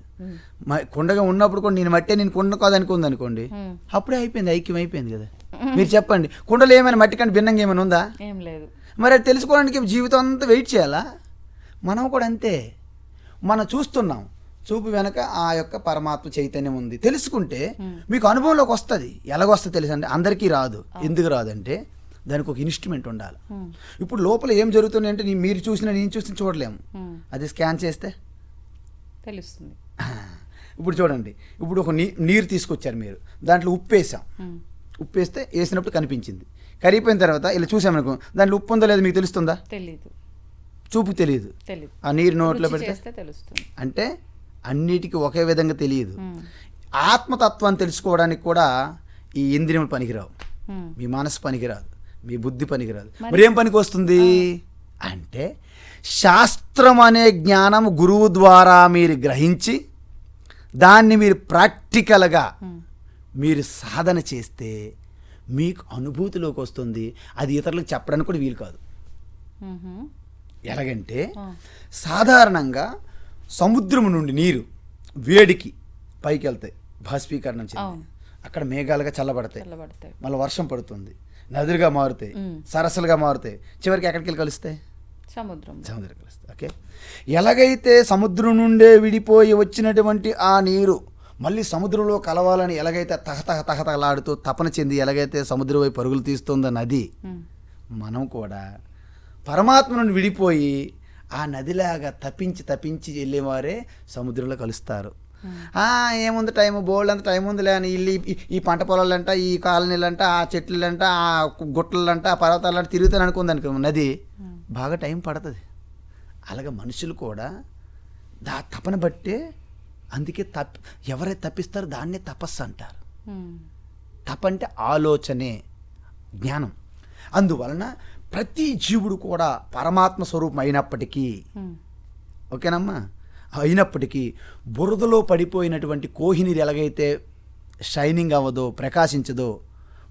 కుండగా ఉన్నప్పుడు కూడా నేను మట్టే, నేను కుండ కాదనుకుంది అనుకోండి, అప్పుడే అయిపోయింది, ఐక్యం అయిపోయింది కదా. మీరు చెప్పండి, కుండలో ఏమైనా మట్టి కంటే భిన్నంగా ఏమైనా ఉందా? ఏం లేదు. మరి అది తెలుసుకోవడానికి జీవితం అంతా వెయిట్ చేయాలా? మనం కూడా అంతే. మనం చూస్తున్నాం, చూపు వెనక ఆ యొక్క పరమాత్మ చైతన్యం ఉంది. తెలుసుకుంటే మీకు అనుభవంలోకి వస్తుంది. ఎలాగొస్తుంది తెలుసు అంటే అందరికీ రాదు. ఎందుకు రాదంటే దానికి ఒక ఇన్స్ట్రుమెంట్ ఉండాలి. ఇప్పుడు లోపల ఏం జరుగుతుంది అంటే మీరు చూసినా నేను చూసిన చూడలేము, అది స్కాన్ చేస్తే తెలుస్తుంది. ఇప్పుడు చూడండి, ఇప్పుడు ఒక నీరు తీసుకొచ్చారు మీరు, దాంట్లో ఉప్పు వేసాం, ఉప్పు వేస్తే వేసినప్పుడు కనిపించింది. కరిగిపోయిన తర్వాత ఇలా చూసామనుకో, దాంట్లో ఉప్పు ఉందో లేదో మీకు తెలుస్తుందా? తెలీదు. చూపు తెలియదు. ఆ నీరు నోట్లో పెడితే తెలుస్తుంది. అంటే అన్నిటికీ ఒకే విధంగా తెలియదు. ఆత్మతత్వాన్ని తెలుసుకోవడానికి కూడా ఈ ఇంద్రియములు పనికిరావు, మీ మనసు పనికిరాదు, మీ బుద్ధి పనికిరాదు. మరి ఏం పనికి వస్తుంది అంటే శాస్త్రం అనే జ్ఞానం గురువు ద్వారా మీరు గ్రహించి దాన్ని మీరు ప్రాక్టికల్గా మీరు సాధన చేస్తే మీకు అనుభూతిలోకి వస్తుంది. అది ఇతరులకు చెప్పడానికి కూడా వీలు కాదు. ఎలాగంటే సాధారణంగా సముద్రం నుండి నీరు వేడికి పైకి వెళ్తాయి, బాష్పీకరణ చెంది అక్కడ మేఘాలుగా చల్లబడతాయి, మళ్ళీ వర్షం పడుతుంది, నదులుగా మారుతాయి, సరస్సులుగా మారుతాయి, చివరికి ఎక్కడికి వెళ్ళి కలుస్తాయి? సముద్రం కలుస్తాయి. ఓకే, ఎలాగైతే సముద్రం నుండే విడిపోయి వచ్చినటువంటి ఆ నీరు మళ్ళీ సముద్రంలో కలవాలని ఎలాగైతే తహతహలాడుతూ తపన చెంది ఎలాగైతే సముద్రం వైపు పరుగులు తీస్తుందో నది, మనం కూడా పరమాత్మ నుండి విడిపోయి ఆ నదిలాగా తప్పించి వెళ్ళేవారే సముద్రంలో కలుస్తారు. ఏముంది టైము, బోల్డ్ అంత టైం ఉందిలే అని ఇల్లు ఈ పంట పొలాలంట, ఈ కాలనీలంట, ఆ చెట్లంట, ఆ గుట్టలంట, ఆ పర్వతాలంట తిరుగుతాను అనుకుంది అనుకో, నది బాగా టైం పడుతుంది. అలాగే మనుషులు కూడా తపన బట్టే, అందుకే ఎవరైతే తప్పిస్తారో దాన్నే తపస్సు అంటారు. తపంటే ఆలోచనే జ్ఞానం. అందువలన ప్రతి జీవుడు కూడా పరమాత్మ స్వరూపం అయినప్పటికీ, ఓకేనమ్మా, అయినప్పటికీ బురదలో పడిపోయినటువంటి కోహినీరు ఎలాగైతే షైనింగ్ అవ్వదో, ప్రకాశించదో,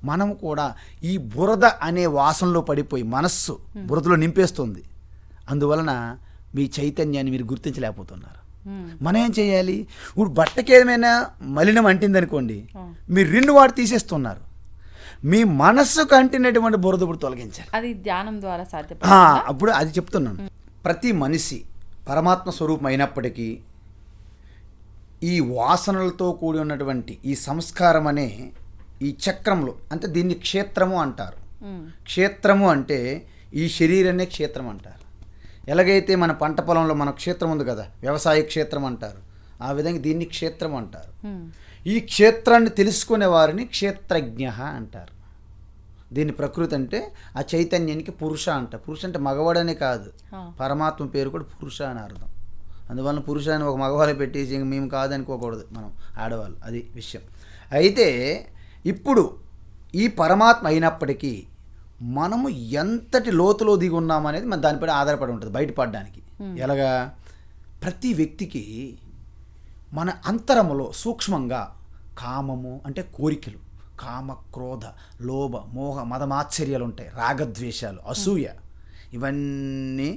మనం కూడా ఈ బురద అనే వాసనలో పడిపోయి మనస్సు బురదలో నింపేస్తుంది. అందువలన మీ చైతన్యాన్ని మీరు గుర్తించలేకపోతున్నారు. మనం ఏం చేయాలి? ఇప్పుడు బట్టకి ఏమైనా మలినం అంటిందనుకోండి, మీరు 2 వాడు తీసేస్తున్నారు. మీ మనస్సుకు అంటినటువంటి బురద ఇప్పుడు తొలగించాలి. అది ధ్యానం ద్వారా సాధ్యం. అప్పుడు అది చెప్తున్నాను. ప్రతి మనిషి పరమాత్మ స్వరూపం అయినప్పటికీ ఈ వాసనలతో కూడి ఉన్నటువంటి ఈ సంస్కారం అనే ఈ చక్రంలో, అంటే దీన్ని క్షేత్రము అంటారు. క్షేత్రము అంటే ఈ శరీరాన్నే క్షేత్రం అంటారు. ఎలాగైతే మన పంట పొలంలో మన క్షేత్రం ఉంది కదా, వ్యవసాయ క్షేత్రం అంటారు, ఆ విధంగా దీన్ని క్షేత్రం అంటారు. ఈ క్షేత్రాన్ని తెలుసుకునే వారిని క్షేత్రజ్ఞ అంటారు. దీని ప్రకృతి అంటే ఆ చైతన్యానికి పురుష అంట. పురుష అంటే మగవాడనే కాదు, పరమాత్మ పేరు కూడా పురుష అని అర్థం. అందువలన పురుషులని ఒక మగవాళ్ళు పెట్టేసి ఇంక మేము కాదనుకోకూడదు మనం ఆడవాళ్ళు, అది విషయం. అయితే ఇప్పుడు ఈ పరమాత్మ అయినప్పటికీ మనము ఎంతటి లోతులో దిగి ఉన్నామనేది మన దానిపై ఆధారపడి ఉంటుంది బయటపడడానికి. ఎలాగా? ప్రతి వ్యక్తికి మన అంతరములో సూక్ష్మంగా కామము అంటే కోరికలు, కామ క్రోధ లోభ మోహ మదమాశ్చర్యాలు ఉంటాయి, రాగద్వేషాలు, అసూయ, ఇవన్నీ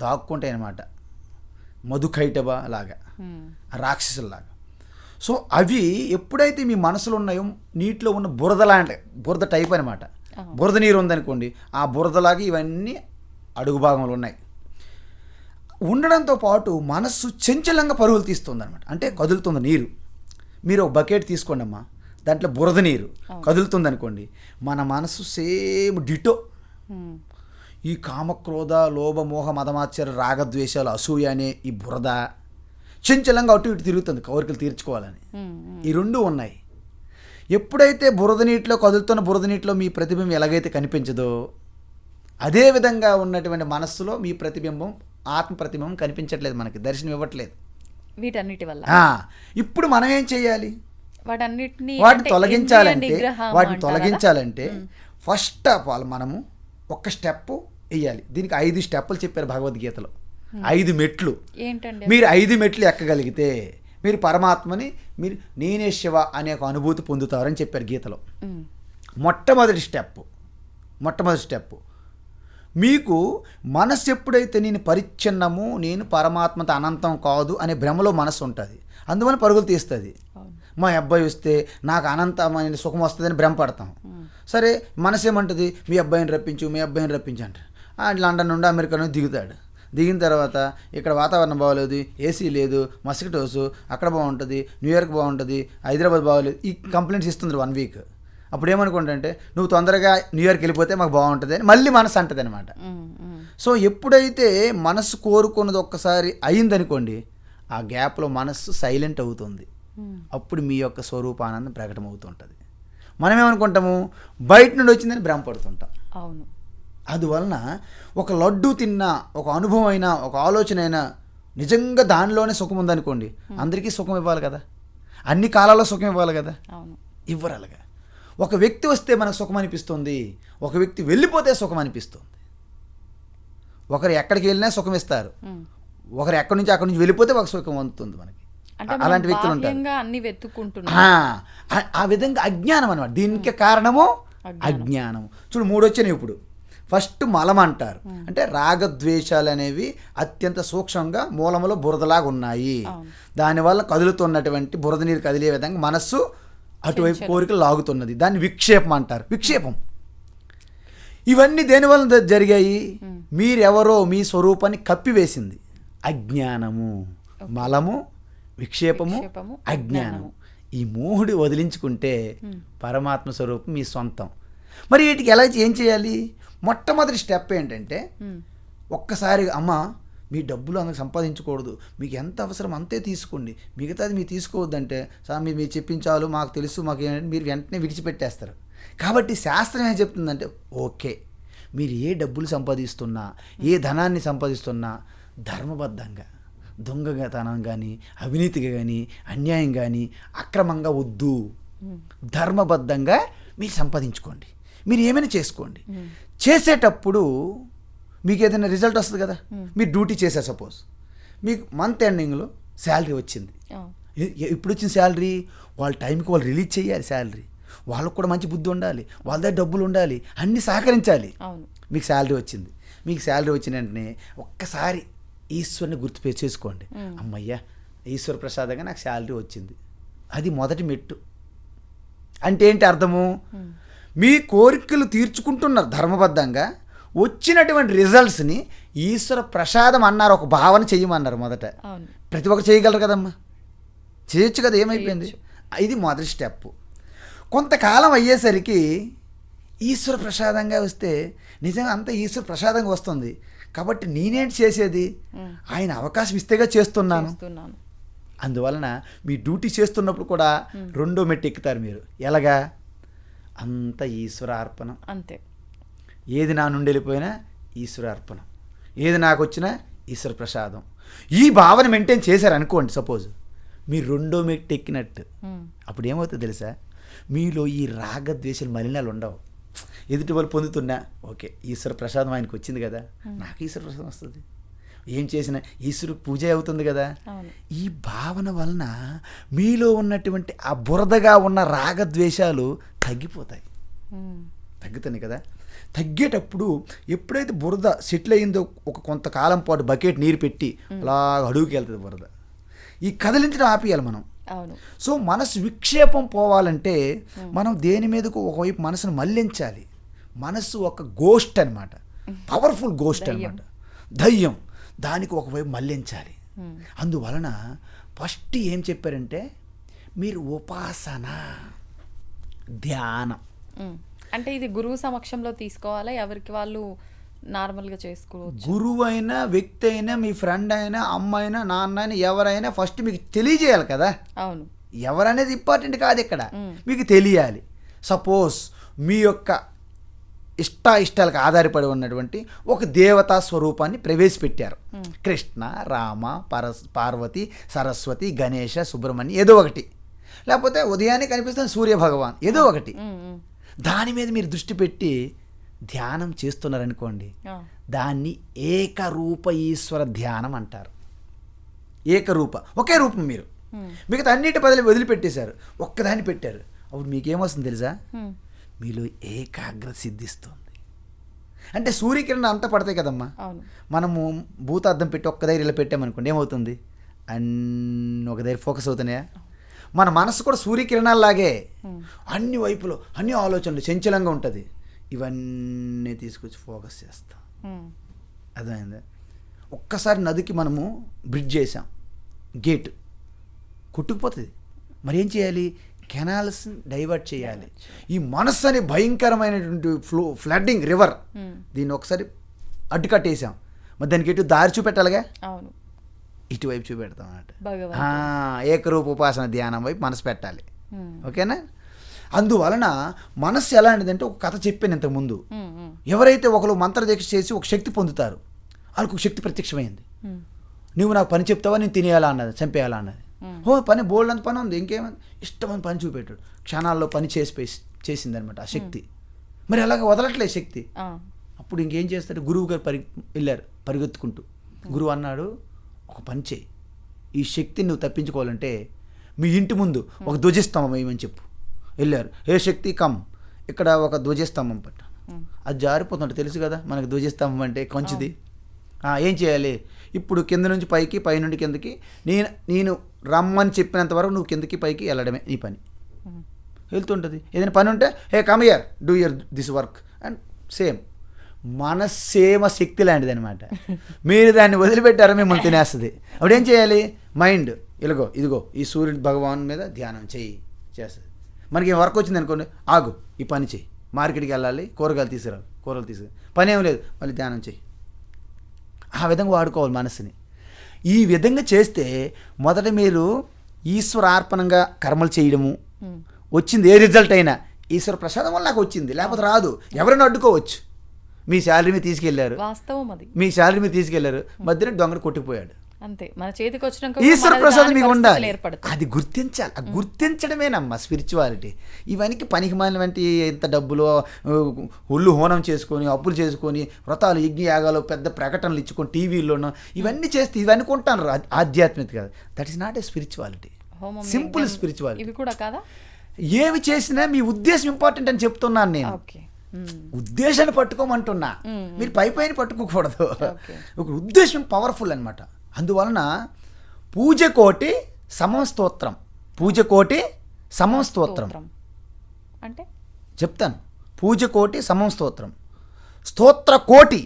దాక్కుంటాయి అన్నమాట. మధుకైటబ లాగా, రాక్షసుల్లాగా. సో అవి ఎప్పుడైతే మీ మనసులో ఉన్నాయో నీటిలో ఉన్న బురద లాంటి బురద టైప్ అనమాట. బురద నీరు ఉందనుకోండి, ఆ బురదలాగా ఇవన్నీ అడుగు భాగంలో ఉన్నాయి. ఉండడంతో పాటు మనస్సు చంచలంగా పరుగులు తీస్తుంది అనమాట. అంటే కదులుతుంది నీరు. మీరు ఒక బకెట్ తీసుకోండి అమ్మా, దాంట్లో బురద నీరు కదులుతుంది అనుకోండి, మన మనసు సేమ్ డిటో. ఈ కామక్రోధ లోభ మోహ మదమాశ్చర్య రాగద్వేషాలు అసూయ అనే ఈ బురద చంచలంగా అటు ఇటు తిరుగుతుంది కోరికలు తీర్చుకోవాలని. ఈ రెండు ఉన్నాయి. ఎప్పుడైతే బురద నీటిలో కదులుతున్న బురద నీటిలో మీ ప్రతిబింబం ఎలాగైతే కనిపించదో, అదేవిధంగా ఉన్నటువంటి మనస్సులో మీ ప్రతిబింబం ఆత్మ ప్రతిబింబం కనిపించట్లేదు, మనకి దర్శనం ఇవ్వట్లేదు. వీటన్నిటి వల్ల ఇప్పుడు మనం ఏం చేయాలి? వాటిని తొలగించాలంటే ఫస్ట్ ఆఫ్ ఆల్ మనము ఒక స్టెప్ వేయాలి. దీనికి 5 స్టెప్పులు చెప్పారు భగవద్గీతలో, 5 మెట్లు. ఏంటండి? మీరు 5 మెట్లు ఎక్కగలిగితే మీరు పరమాత్మని మీరు నేనే శివ అనే ఒక అనుభూతి పొందుతారని చెప్పారు గీతలో. మొట్టమొదటి స్టెప్ మీకు మనస్సు ఎప్పుడైతే నేను పరిచ్ఛిన్నము, నేను పరమాత్మతో అనంతం కాదు అనే భ్రమలో మనస్సు ఉంటుంది, అందువల్ల పరుగులు తీస్తుంది. మా అబ్బాయి వస్తే నాకు అనంతమైన సుఖం వస్తుందని భ్రమపడతాం. సరే మనసు ఏమంటుంది, మీ అబ్బాయిని రప్పించు అంటారు. లండన్ నుండి అమెరికా నుండి దిగుతాడు. దిగిన తర్వాత ఇక్కడ వాతావరణం బాగోలేదు, ఏసీ లేదు, మస్కిటోస్, అక్కడ బాగుంటుంది, న్యూయార్క్ బాగుంటుంది, హైదరాబాద్ బాగోలేదు, ఈ కంప్లైంట్స్ ఇస్తుంది 1 వీక్. అప్పుడు ఏమనుకుంటే నువ్వు తొందరగా న్యూయార్క్ వెళ్ళిపోతే మాకు బాగుంటుంది అని మళ్ళీ మనసు అంటుంది అనమాట. సో ఎప్పుడైతే మనసు కోరుకున్నది ఒక్కసారి అయిందనుకోండి, ఆ గ్యాప్లో మనస్సు సైలెంట్ అవుతుంది. అప్పుడు మీ యొక్క స్వరూపానందం ప్రకటమవుతుంటుంది. మనం ఏమనుకుంటాము, బయట నుండి వచ్చిందని భ్రమపడుతుంటాం. అవును. అందువలన ఒక లడ్డు తిన్నా, ఒక అనుభవం అయినా, ఒక ఆలోచన అయినా నిజంగా దానిలోనే సుఖం ఉందనుకోండి, అందరికీ సుఖం ఇవ్వాలి కదా, అన్ని కాలాల్లో సుఖం ఇవ్వాలి కదా, ఇవ్వరు. అలాగా ఒక వ్యక్తి వస్తే మనకు సుఖం అనిపిస్తుంది, ఒక వ్యక్తి వెళ్ళిపోతే సుఖం అనిపిస్తుంది. ఒకరు ఎక్కడికి వెళ్ళినా సుఖం ఇస్తారు, ఒకరు ఎక్కడి నుంచి అక్కడి నుంచి వెళ్ళిపోతే ఒక సుఖం అందుతుంది మనకి. అలాంటి వ్యక్తులు ఉంటారు. ఆ విధంగా అజ్ఞానం అనమాట. దీనికి కారణము అజ్ఞానం. చూడు 3 వచ్చినాయి ఇప్పుడు. ఫస్ట్ మలం అంటారు, అంటే రాగద్వేషాలు అనేవి అత్యంత సూక్ష్మంగా మూలంలో బురదలాగా ఉన్నాయి. దానివల్ల కదులుతున్నటువంటి బురద నీరు కదిలే విధంగా మనస్సు అటువైపు కోరికలు లాగుతున్నది, దాన్ని విక్షేపం అంటారు. విక్షేపం. ఇవన్నీ దేనివల్ల జరిగాయి? మీరెవరో మీ స్వరూపాన్ని కప్పివేసింది అజ్ఞానము. మలము, విక్షేపము, అజ్ఞానము. ఈ 3 వదిలించుకుంటే పరమాత్మ స్వరూపం మీ సొంతం. మరి వీటికి ఎలా ఏం చేయాలి? మొట్టమొదటి స్టెప్ ఏంటంటే, ఒక్కసారి అమ్మ మీ డబ్బులు అందుకు సంపాదించకూడదు, మీకు ఎంత అవసరం అంతే తీసుకోండి, మిగతాది మీరు తీసుకోవద్దంటే స్వామి మీరు చెప్పించాలు మాకు తెలుసు, మాకు మీరు వెంటనే విడిచిపెట్టేస్తారు. కాబట్టి శాస్త్రం ఏం చెప్తుందంటే, ఓకే మీరు ఏ డబ్బులు సంపాదిస్తున్నా, ఏ ధనాన్ని సంపాదిస్తున్నా ధర్మబద్ధంగా, దొంగతనం కానీ, అవినీతిగా కానీ, అన్యాయం కానీ, అక్రమంగా వద్దు, ధర్మబద్ధంగా మీరు సంపాదించుకోండి, మీరు ఏమైనా చేసుకోండి. చేసేటప్పుడు మీకు ఏదైనా రిజల్ట్ వస్తుంది కదా. మీరు డ్యూటీ చేశారు, సపోజ్ మీకు మంత్ ఎండింగ్లో శాలరీ వచ్చింది. ఇప్పుడు వచ్చిన శాలరీ వాళ్ళ టైంకి వాళ్ళు రిలీజ్ చేయాలి. శాలరీ వాళ్ళకు కూడా మంచి బుద్ధి ఉండాలి, వాళ్ళ దగ్గర డబ్బులు ఉండాలి, అన్నీ సహకరించాలి. మీకు శాలరీ వచ్చింది. మీకు శాలరీ వచ్చిన వెంటనే ఒక్కసారి ఈశ్వరుని గుర్తు చేసుకోండి, అమ్మయ్యా ఈశ్వర ప్రసాదంగా నాకు శాలరీ వచ్చింది. అది మొదటి మెట్టు. అంటే ఏంటి అర్థము? మీ కోరికలు తీర్చుకుంటున్నారు ధర్మబద్ధంగా, వచ్చినటువంటి రిజల్ట్స్ని ఈశ్వర ప్రసాదం అన్నారు, ఒక భావన చెయ్యమన్నారు. మొదట ప్రతి ఒక్కరు చేయగలరు కదమ్మా, చేయొచ్చు కదా, ఏమైపోయింది? ఇది మొదటి స్టెప్. కొంతకాలం అయ్యేసరికి ఈశ్వర ప్రసాదంగా వస్తే నిజంగా అంతా ఈశ్వర ప్రసాదంగా వస్తుంది కాబట్టి నేనేంటి చేసేది, ఆయన అవకాశం ఇస్తేగా చేస్తున్నాను. అందువలన మీ డ్యూటీ చేస్తున్నప్పుడు కూడా 2వ మెట్టు ఎక్కుతారు మీరు. ఎలాగా? అంత ఈశ్వరార్పణం. అంతే. ఏది నా నుండి వెళ్ళిపోయినా ఈశ్వరార్పణం, ఏది నాకు వచ్చినా ఈశ్వర ప్రసాదం. ఈ భావన మెయింటైన్ చేశారు అనుకోండి, సపోజ్ మీరు రెండో మెట్టు ఎక్కినట్టు. అప్పుడు ఏమవుతుంది తెలుసా, మీలో ఈ రాగద్వేషాలు మలినాలు ఉండవు. ఎదుటి వాళ్ళు పొందుతున్నా ఓకే ఈశ్వర ప్రసాదం ఆయనకు వచ్చింది కదా, నాకు ఈశ్వర ప్రసాదం వస్తుంది, ఏం చేసినా ఈశ్వరుడికి పూజ అవుతుంది కదా. ఈ భావన వలన మీలో ఉన్నటువంటి ఆ బురదగా ఉన్న రాగద్వేషాలు తగ్గిపోతాయి, తగ్గుతున్నాయి కదా. తగ్గేటప్పుడు ఎప్పుడైతే బురద సెటిల్ అయిందో ఒక కొంతకాలం పాటు బకెట్ నీరు పెట్టి అలా అడుగుకి వెళ్తుంది బురద, ఈ కదిలించడం ఆపేయాలి మనం. సో మనసు విక్షేపం పోవాలంటే మనం దేని మీదకు ఒకవైపు మనసును మళ్లించాలి. మనసు ఒక గోస్ట్ అనమాట, పవర్ఫుల్ గోస్ట్ అనమాట, దయ్యం. దానికి ఒకవైపు మళ్లించాలి. అందువలన ఫస్ట్ ఏం చెప్పారంటే మీరు ఉపాసన, ధ్యానం. అంటే ఇది గురువు సమక్షంలో తీసుకోవాలా, ఎవరికి వాళ్ళు నార్మల్గా చేసుకోవచ్చు? గురువు అయినా, వ్యక్తి అయినా, మీ ఫ్రెండ్ అయినా, అమ్మ అయినా, నాన్న అయినా, ఎవరైనా ఫస్ట్ మీకు తెలియజేయాలి కదా. అవును, ఎవరనేది ఇంపార్టెంట్ కాదు ఇక్కడ, మీకు తెలియాలి. సపోజ్ మీ యొక్క ఇష్టాలకు ఆధారపడి ఉన్నటువంటి ఒక దేవతా స్వరూపాన్ని ప్రవేశపెట్టారు. కృష్ణ, రామ, పార్వతి, సరస్వతి, గణేష, సుబ్రహ్మణ్యం, ఏదో ఒకటి. లేకపోతే ఉదయాన్నే కనిపిస్తుంది సూర్య భగవాన్, ఏదో ఒకటి. దాని మీద మీరు దృష్టి పెట్టి ధ్యానం చేస్తున్నారనుకోండి, దాన్ని ఏకరూప ఈశ్వర ధ్యానం అంటారు. ఏకరూప, ఒకే రూపం. మీరు మిగతా అన్నిటి బదులు వదిలిపెట్టేశారు, ఒక్కదాన్ని పెట్టారు. అప్పుడు మీకేమొస్తుంది తెలుసా, మీలో ఏకాగ్రత సిద్ధిస్తుంది. అంటే సూర్యకిరణం అంతా పడతాయి కదమ్మా, మనము భూతార్థం పెట్టి ఒక్క దగ్గర ఇలా పెట్టామనుకోండి, ఏమవుతుంది, అన్ని ఒక దగ్గర ఫోకస్ అవుతున్నాయా. మన మనసు కూడా సూర్యకిరణాల్లాగే అన్ని వైపులో అన్ని ఆలోచనలు చంచలంగా ఉంటుంది. ఇవన్నీ తీసుకొచ్చి ఫోకస్ చేస్తాం. అర్థమైందా? ఒక్కసారి నదికి మనము బ్రిడ్జ్ చేసాం, గేట్ కొట్టుకుపోతుంది. మరి ఏం చేయాలి, కెనాల్స్ డైవర్ట్ చేయాలి. ఈ మనస్సు అనే భయంకరమైనటువంటి ఫ్లడ్డింగ్ రివర్, దీన్ని ఒకసారి అడ్డుకట్టేసాం. మరి దానికి ఎటు దారి చూపెట్టాలిగా, ఇటువైపు చూపెడతాం అన్నమాట. ఏకరూప ఉపాసన ధ్యానం వైపు మనసు పెట్టాలి. ఓకేనా? అందువలన మనస్సు ఎలాంటిదంటే, ఒక కథ చెప్పాను ఇంతకుముందు. ఎవరైతే ఒకరు మంత్రదీక్ష చేసి ఒక శక్తి పొందుతారు, వాళ్ళకు ఒక శక్తి ప్రత్యక్షమైంది. నువ్వు నాకు పని చెప్తావా, నేను తినేయాలా అన్నది, చంపేయాలా అన్నది. పని బోల్డ్ అంత పని ఉంది, ఇంకేమైంది, ఇష్టమని పని చూపెట్టాడు. క్షణాల్లో పని చేసిందనమాట ఆ శక్తి. మరి అలాగ వదలట్లేదు శక్తి. అప్పుడు ఇంకేం చేస్తాడు, గురువు గారు వెళ్ళారు పరిగెత్తుకుంటూ. గురువు అన్నాడు, ఒక పని చేయి, ఈ శక్తిని నువ్వు తప్పించుకోవాలంటే మీ ఇంటి ముందు ఒక ధ్వజస్తంభం వేయమని చెప్పు. వెళ్ళారు, ఏ శక్తి కమ్, ఇక్కడ ఒక ధ్వజస్తంభం పట్ట. అది జారిపోతుంటే తెలుసు కదా మనకు ధ్వజస్తంభం అంటే కొంచెది. ఏం చేయాలి, ఇప్పుడు కింద నుంచి పైకి, పై నుండి కిందకి, నేను రమ్మని చెప్పినంత వరకు నువ్వు కిందకి పైకి వెళ్ళడమే నీ పని. వెళ్తుంటుంది. ఏదైనా పని ఉంటే hey come here, do your this work. And same మనస్సేమ శక్తి లాంటిది అనమాట. మీరు దాన్ని వదిలిపెట్టారో మిమ్మల్ని తినేస్తుంది. అప్పుడు ఏం చేయాలి, మైండ్ ఇదిగో ఈ సూర్యుడు భగవాన్ మీద ధ్యానం చేస్తుంది. మనకి వర్క్ వచ్చింది అనుకోండి, ఆగు ఈ పని చేయి, మార్కెట్కి వెళ్ళాలి, కూరగాయలు తీసుకురా, పని ఏం లేదు, మళ్ళీ ధ్యానం చేయి. ఆ విధంగా వాడుకోవాలి మనసుని. ఈ విధంగా చేస్తే మొదట మీరు ఈశ్వరార్పణంగా కర్మలు చేయడము, వచ్చింది ఏ రిజల్ట్ అయినా ఈశ్వర ప్రసాదం వల్ల నాకు వచ్చింది, లేకపోతే రాదు. ఎవరైనా అడ్డుకోవచ్చు. మీ శాలరీ మీద తీసుకెళ్లారు, వాస్తవం అది, మీ శాలరీ మీద తీసుకెళ్లారు, మధ్యలో దొంగడు కొట్టుకుపోయాడు, అంతే. మన చేతికి వచ్చినాక ఈశ్వర ప్రసాదం మీకు ఉండాలి. అది గుర్తించాలి. ఆ గుర్తించడమేనమ్మా స్పిరిచువాలిటీ. ఇవన్నీ పనికి మాలినటువంటి ఎంత డబ్బులు ఒళ్ళు హోనం చేసుకొని, అప్పులు చేసుకొని, వ్రతాలు, యజ్ఞ యాగాలు, పెద్ద ప్రకటనలు ఇచ్చుకొని టీవీల్లోనూ ఇవన్నీ చేస్తే ఇవి అనుకుంటాను ఆధ్యాత్మికత కాదు. That is not a spirituality, simple spirituality. ఇవి కూడా కాదా? ఏవి చేసినా మీ ఉద్దేశం ఇంపార్టెంట్ అని చెప్తున్నాను నేను. ఉద్దేశాన్ని పట్టుకోమంటున్నా, మీరు పైపైన పట్టుకోకూడదు. ఒక ఉద్దేశం పవర్ఫుల్ అనమాట. అందువలన పూజకోటి సమం స్తోత్రం, పూజకోటి సమం స్తోత్రం అంటే చెప్తాను. పూజకోటి సమం స్తోత్రం, స్తోత్ర కోటి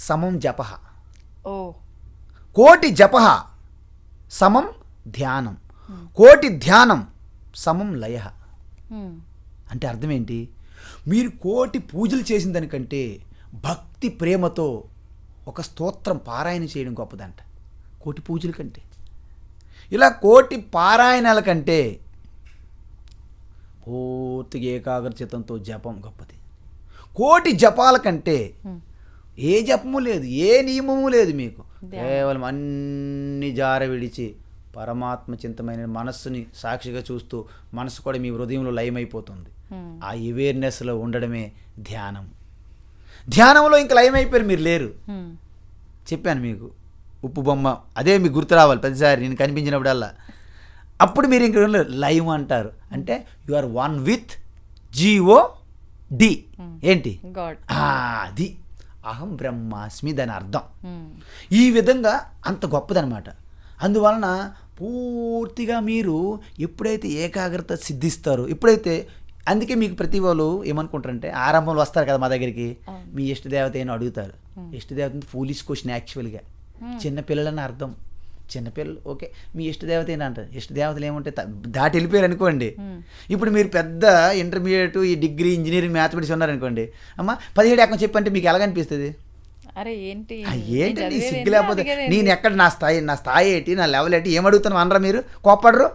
సమం జప, కోటి జప సమం ధ్యానం, కోటి ధ్యానం సమం లయ. అంటే అర్థం ఏంటి, మీరు కోటి పూజలు చేసిన దానికంటే భక్తి ప్రేమతో ఒక స్తోత్రం పారాయణ చేయడం గొప్పదంట, కోటి పూజల కంటే. ఇలా కోటి పారాయణాల కంటే పూర్తిగా ఏకాగ్రచిత్తంతో జపం గొప్పది. కోటి జపాల కంటే ఏ జపము లేదు, ఏ నియమము లేదు, మీకు కేవలం అన్ని జార విడిచి పరమాత్మ చింతమైన మనస్సుని సాక్షిగా చూస్తూ మనసు కూడా మీ హృదయంలో లయమైపోతుంది. ఆ అవేర్నెస్లో ఉండడమే ధ్యానం. ధ్యానంలో ఇంకా లయమైపోయారు, మీరు లేరు. చెప్పాను మీకు ఉప్పు బొమ్మ, అదే మీకు గుర్తు రావాలి ప్రతిసారి నేను కనిపించినప్పుడల్లా. అప్పుడు మీరు ఇంక లయం అంటారు. అంటే you are one with GOD. ఏంటి గాడ్. అది అహం బ్రహ్మాస్మి దాని అర్థం. ఈ విధంగా అంత గొప్పదనమాట. అందువలన పూర్తిగా మీరు ఎప్పుడైతే ఏకాగ్రత సిద్ధిస్తారో, ఎప్పుడైతే, అందుకే మీకు ప్రతి వాళ్ళు ఏమనుకుంటారంటే ఆరంభంలో వస్తారు కదా మా దగ్గరికి, మీ ఇష్టదేవత ఏమో అడుగుతారు. ఇష్టదేవత ఫూలిష్ క్వశ్చన్ యాక్చువల్గా. చిన్నపిల్లలని అర్థం. చిన్నపిల్లలు ఓకే మీ ఇష్టదేవత ఏంటంటారు. ఇష్టదేవతలు ఏముంటే దాటి వెళ్ళిపోయారు అనుకోండి. ఇప్పుడు మీరు పెద్ద ఇంటర్మీడియట్, ఈ డిగ్రీ, ఇంజనీరింగ్, మ్యాథమెటిక్స్ ఉన్నారనుకోండి, అమ్మ 17 ఏకం చెప్పంటే మీకు ఎలాగనిపిస్తుంది? అరే ఏంటి ఏంటండి సిగ్గు లేకపోతే నేను ఎక్కడ నా స్థాయి ఏంటి, నా లెవెల్ ఏంటి, ఏమడుగుతాను అనరా మీరు? కోప్పడరు?